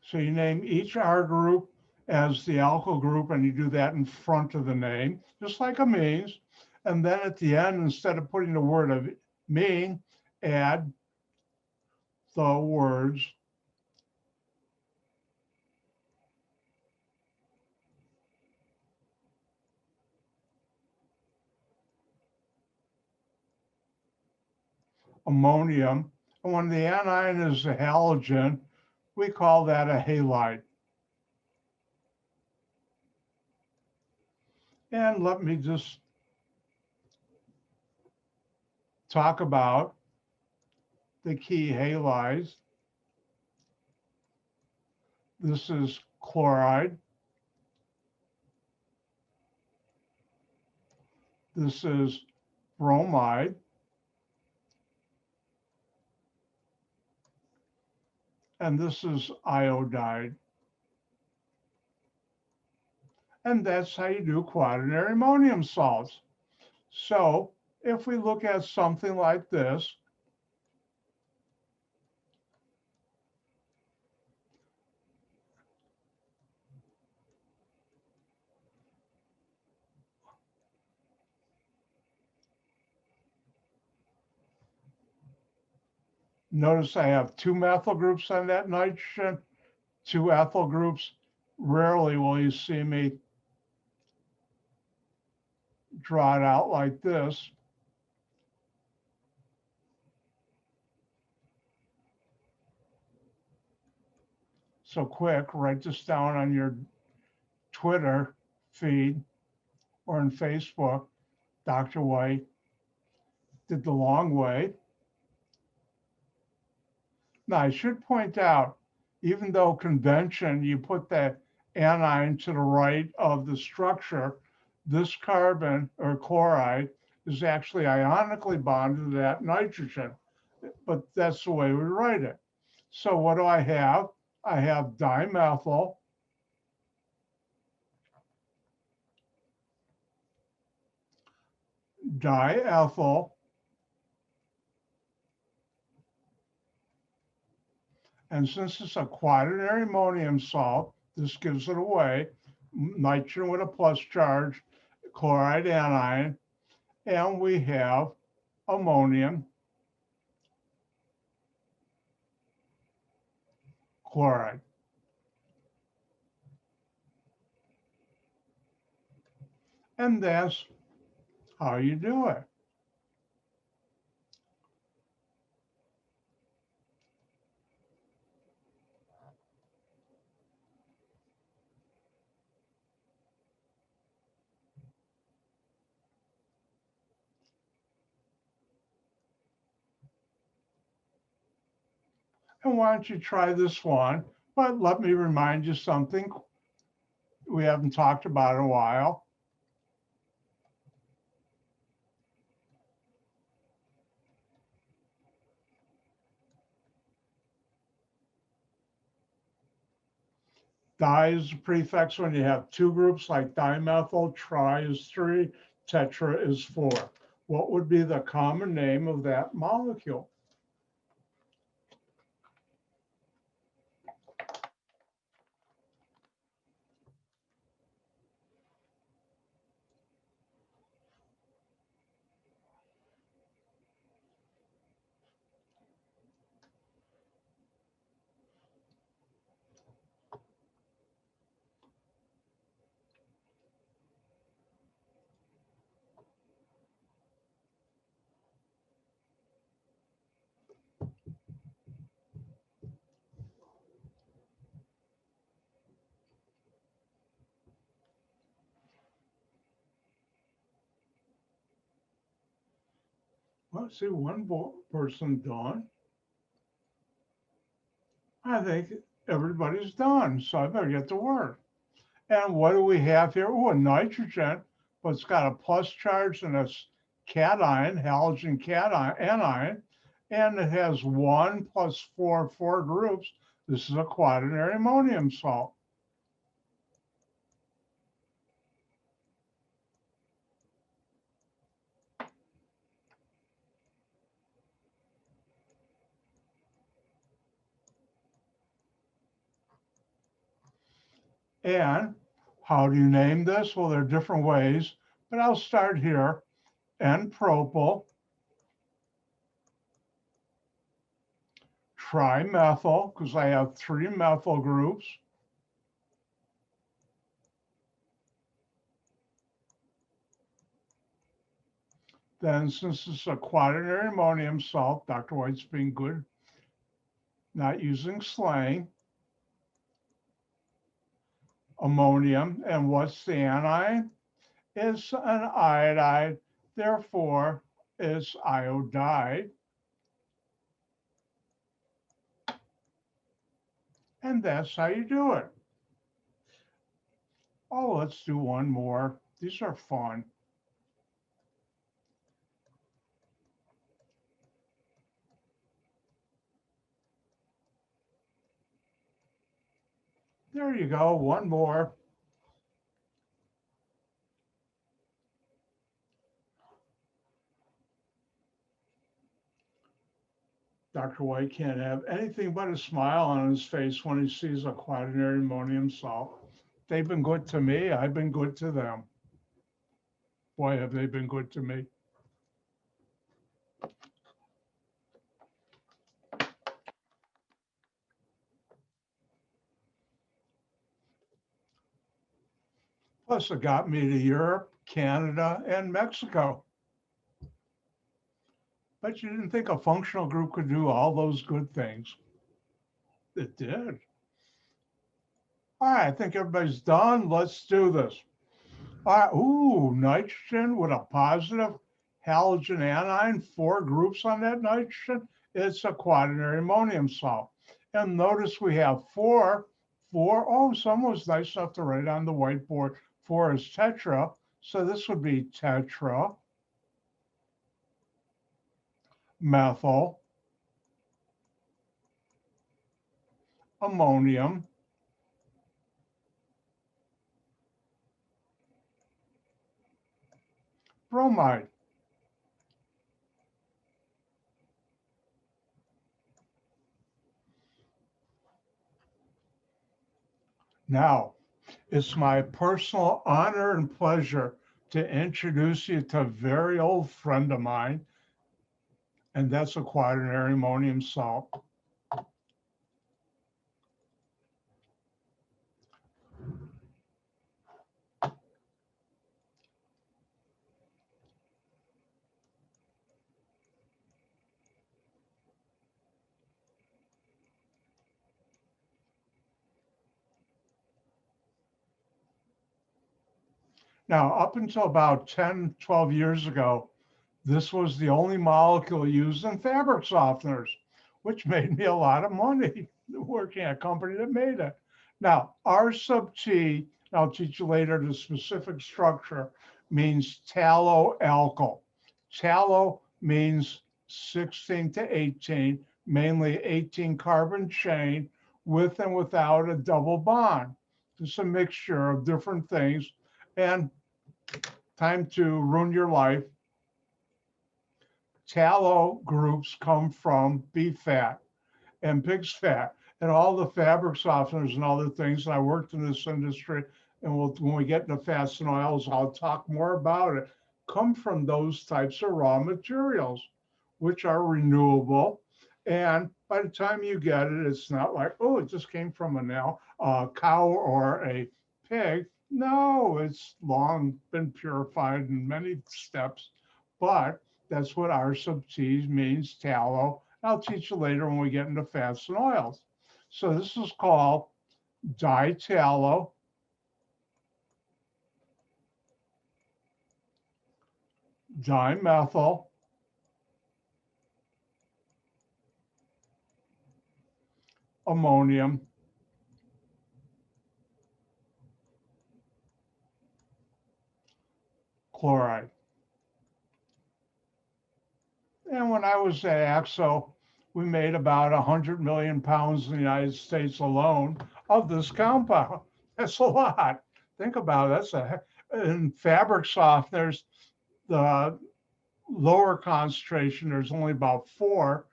so you name each R group as the alkyl group, and you do that in front of the name, just like amines. And then at the end, instead of putting the word of amine, add the words ammonium. And when the anion is a halogen, we call that a halide. And let me just talk about the key halides. This is chloride. This is bromide. And this is iodide. And that's how you do quaternary ammonium salts. So if we look at something like this, notice I have 2 methyl groups on that nitrogen, 2 ethyl groups. Rarely will you see me draw it out like this. So quick, write this down on your Twitter feed or in Facebook. Dr. White did the long way. Now, I should point out, even though convention, you put that anion to the right of the structure, this carbon or chloride is actually ionically bonded to that nitrogen, but that's the way we write it. So what do I have? I have dimethyl, diethyl, and since it's a quaternary ammonium salt, this gives it away, nitrogen with a plus charge, chloride anion, and we have ammonium chloride. And that's how you do it. And why don't you try this one? But let me remind you something we haven't talked about in a while. Di is a prefix when you have 2 groups like dimethyl, tri is 3, tetra is 4. What would be the common name of that molecule? Well, see, one person done. I think everybody's done, so I better get to work. And what do we have here? Oh, a nitrogen, but it's got a plus charge and a cation, halogen cation, anion, and it has 1 plus 4 groups. This is a quaternary ammonium salt. And how do you name this? Well, there are different ways, but I'll start here. N-propyl, trimethyl, because I have 3 methyl groups. Then since it's a quaternary ammonium salt, Dr. White's being good, not using slang, ammonium, and what's the anion? It's an iodide, therefore it's iodide. And that's how you do it. Oh, let's do one more. These are fun. There you go, one more. Dr. White can't have anything but a smile on his face when he sees a quaternary ammonium salt. They've been good to me. I've been good to them. Boy, have they been good to me. Plus, it got me to Europe, Canada, and Mexico. But you didn't think a functional group could do all those good things. It did. All right, I think everybody's done. Let's do this. All right, ooh, nitrogen with a positive halogen anion, 4 groups on that nitrogen. It's a quaternary ammonium salt. And notice we have 4. Oh, someone was nice enough to write on the whiteboard. 4 is tetra. So this would be tetra, methyl, ammonium, bromide. Now, it's my personal honor and pleasure to introduce you to a very old friend of mine, and that's a quaternary ammonium salt. Now, up until about 10, 12 years ago, this was the only molecule used in fabric softeners, which made me a lot of money working at a company that made it. Now, R sub T, I'll teach you later the specific structure, means tallow alkyl. Tallow means 16 to 18, mainly 18 carbon chain with and without a double bond. It's a mixture of different things. And time to ruin your life. Tallow groups come from beef fat and pig's fat, and all the fabric softeners and other things. And I worked in this industry, and when we get into fats and oils, I'll talk more about it. Come from those types of raw materials, which are renewable. And by the time you get it, it's not like, oh, it just came from a cow or a pig. No, it's long been purified in many steps, but that's what R sub T means, tallow. I'll teach you later when we get into fats and oils. So this is called ditallow, dimethyl, ammonium, chloride. And when I was at AXO, we made about 100 million pounds in the United States alone of this compound. That's a lot. Think about it. In fabric softeners, the lower concentration, there's only about 4%.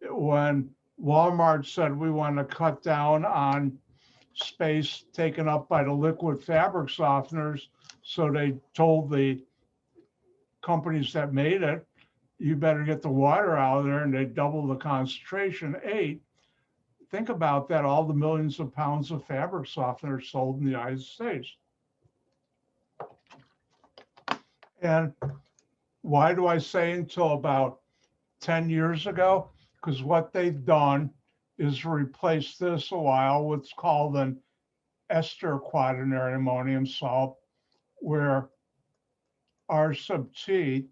When Walmart said we want to cut down on space taken up by the liquid fabric softeners, so they told the companies that made it, you better get the water out of there, and they double the concentration, 8. Think about that, all the millions of pounds of fabric softener sold in the United States. And why do I say until about 10 years ago? Because what they've done is replace this a while with what's called an Ester quaternary ammonium salt, where R sub T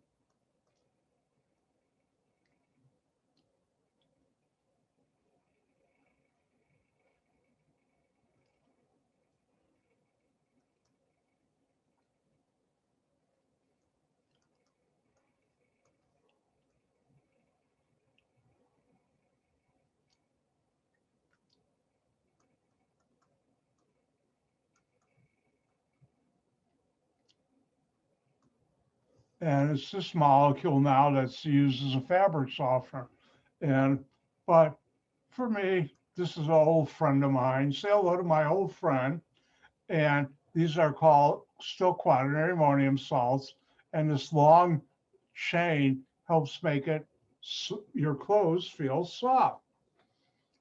And it's this molecule now that's used as a fabric softener. But for me, this is an old friend of mine. Say hello to my old friend. And these are called still quaternary ammonium salts. And this long chain helps make your clothes feel soft,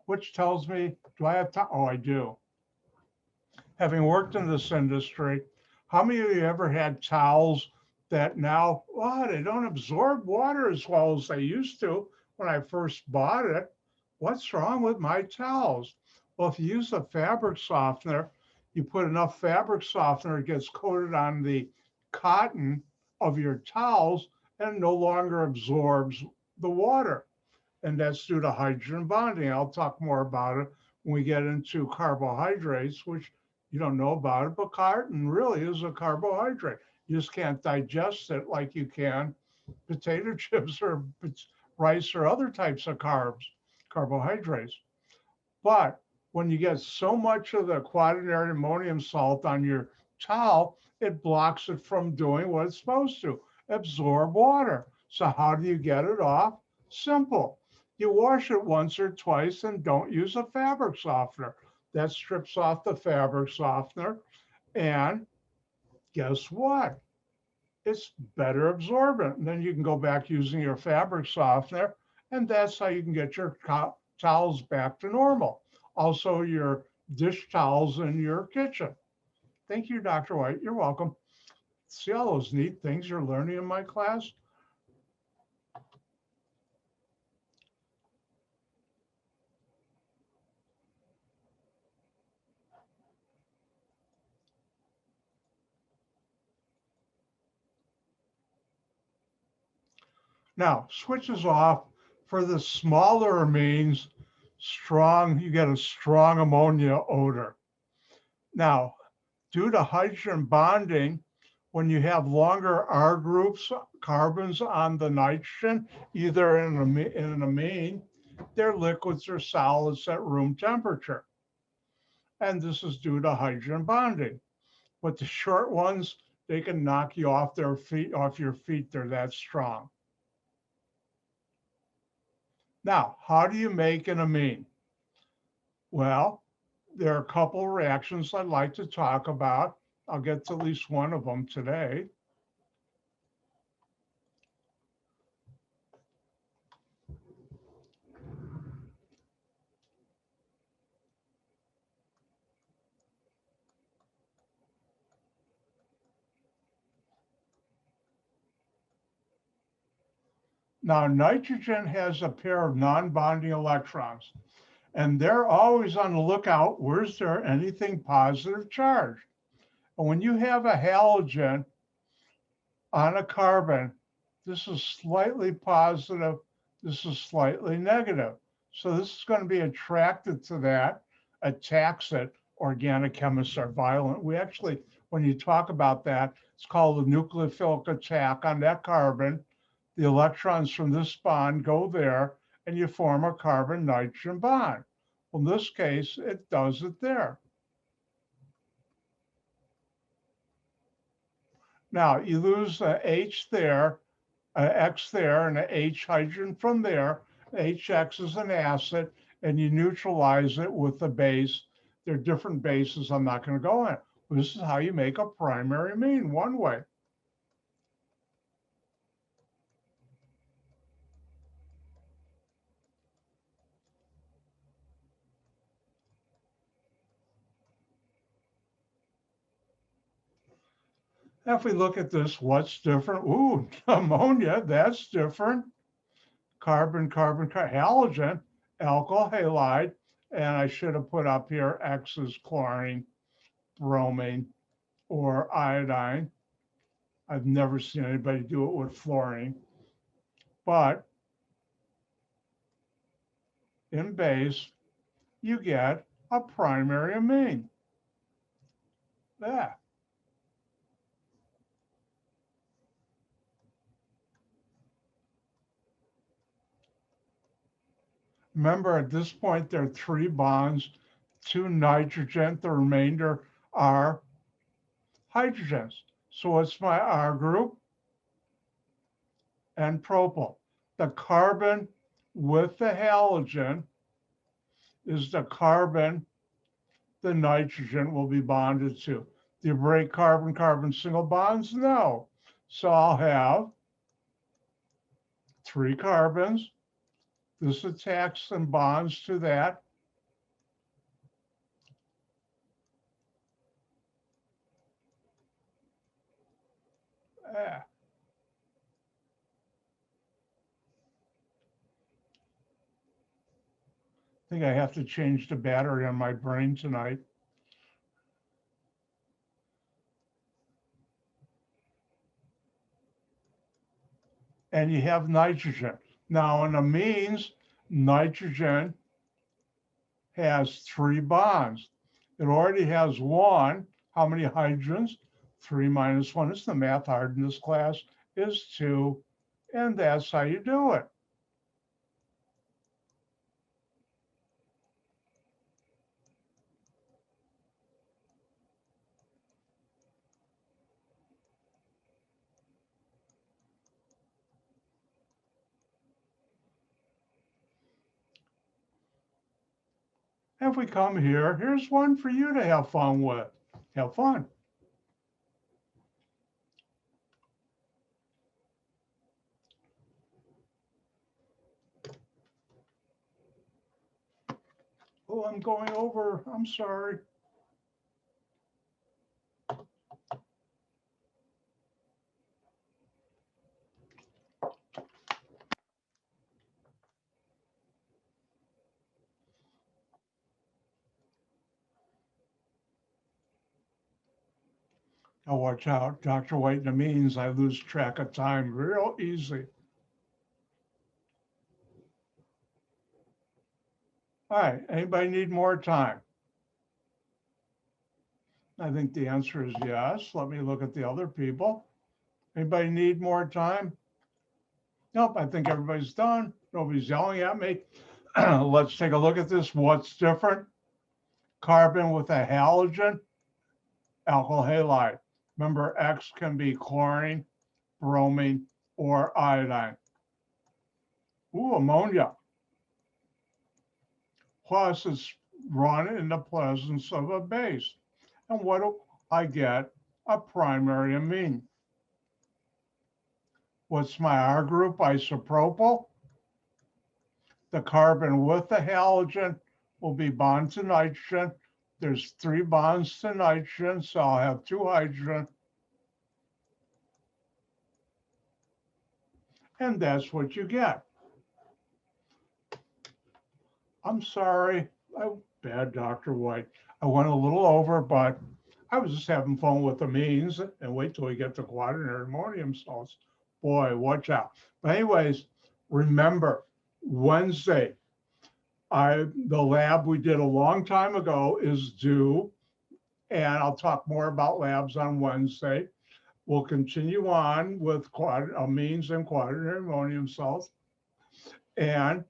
which tells me, do I have time? Oh, I do. Having worked in this industry, how many of you ever had towels that now, they don't absorb water as well as they used to when I first bought it? What's wrong with my towels? Well, if you use a fabric softener, you put enough fabric softener, it gets coated on the cotton of your towels and no longer absorbs the water. And that's due to hydrogen bonding. I'll talk more about it when we get into carbohydrates, which you don't know about it, but cotton really is a carbohydrate. You just can't digest it like you can potato chips or rice or other types of carbohydrates. But when you get so much of the quaternary ammonium salt on your towel, it blocks it from doing what it's supposed to, absorb water. So how do you get it off? Simple. You wash it once or twice and don't use a fabric softener. That strips off the fabric softener. And guess what? It's better absorbent. And then you can go back using your fabric softener. And that's how you can get your towels back to normal. Also, your dish towels in your kitchen. Thank you, Dr. White. You're welcome. See all those neat things you're learning in my class? Now, switches off for the smaller amines, you get a strong ammonia odor. Now, due to hydrogen bonding, when you have longer R groups, carbons on the nitrogen, either in an amine, they're liquids or solids at room temperature. And this is due to hydrogen bonding. But the short ones, they can knock you off your feet. They're that strong. Now, how do you make an amine? Well, there are a couple of reactions I'd like to talk about. I'll get to at least one of them today. Now, nitrogen has a pair of non-bonding electrons, and they're always on the lookout, where's there anything positive charged? And when you have a halogen on a carbon, this is slightly positive, this is slightly negative. So this is going to be attracted to that, attacks it. Organic chemists are violent. We actually, when you talk about that, it's called the nucleophilic attack on that carbon. The electrons from this bond go there and you form a carbon-nitrogen bond. Well, in this case, it does it there. Now, you lose a H there, a X there, and a H hydrogen from there. HX is an acid, and you neutralize it with a base. There are different bases I'm not going to go in. This is how you make a primary amine, one way. If we look at this, what's different? Ooh, ammonia, that's different. Carbon, halogen, alkyl halide, and I should have put up here X is chlorine, bromine, or iodine. I've never seen anybody do it with fluorine. But in base, you get a primary amine. Yeah. Remember, at this point, there are 3 bonds, 2 nitrogen, the remainder are hydrogens. So what's my R group? and propyl. The carbon with the halogen is the carbon the nitrogen will be bonded to. Do you break carbon-carbon single bonds? No. So I'll have 3 carbons. This attacks and bonds to that. I think I have to change the battery on my brain tonight. And you have nitrogen. Now in amines, nitrogen has 3 bonds. It already has 1. How many hydrogens? 3 minus 1 is the math hard in this class is 2. And that's how you do it. If we come here, here's one for you to have fun with. Have fun. Oh, I'm going over. I'm sorry. Now watch out, Dr. White amines, I lose track of time real easy. All right, anybody need more time? I think the answer is yes. Let me look at the other people. Anybody need more time? Nope, I think everybody's done. Nobody's yelling at me. Let's take a look at this. What's different? Carbon with a halogen, alkyl halide. Remember, X can be chlorine, bromine, or iodine. Ooh, ammonia. Plus, it's run in the presence of a base. And what do I get? A primary amine. What's my R group? Isopropyl. The carbon with the halogen will be bond to nitrogen. There's 3 bonds to nitrogen, so I'll have 2 hydrogen. And that's what you get. I'm sorry, bad Dr. White. I went a little over, but I was just having fun with amines, and wait till we get to quaternary ammonium salts. Boy, watch out. But anyways, remember, Wednesday, the lab we did a long time ago is due, and I'll talk more about labs on Wednesday. We'll continue on with amines and quaternary ammonium salts. And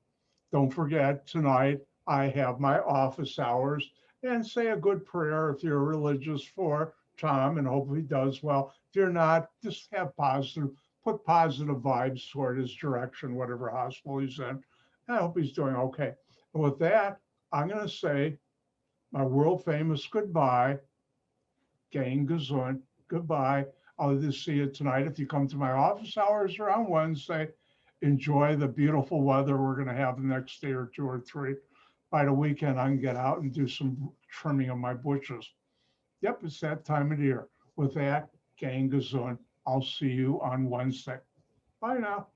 don't forget, tonight I have my office hours, and say a good prayer if you're religious for Tom, and hope he does well. If you're not, just have put positive vibes toward his direction, whatever hospital he's in. I hope he's doing okay. And with that, I'm going to say my world famous goodbye. Gang gesund. Goodbye. I'll either see you tonight if you come to my office hours or on Wednesday. Enjoy the beautiful weather we're going to have the next day or 2 or 3. By the weekend, I can get out and do some trimming of my bushes. Yep, it's that time of the year. With that, gang gesund. I'll see you on Wednesday. Bye now.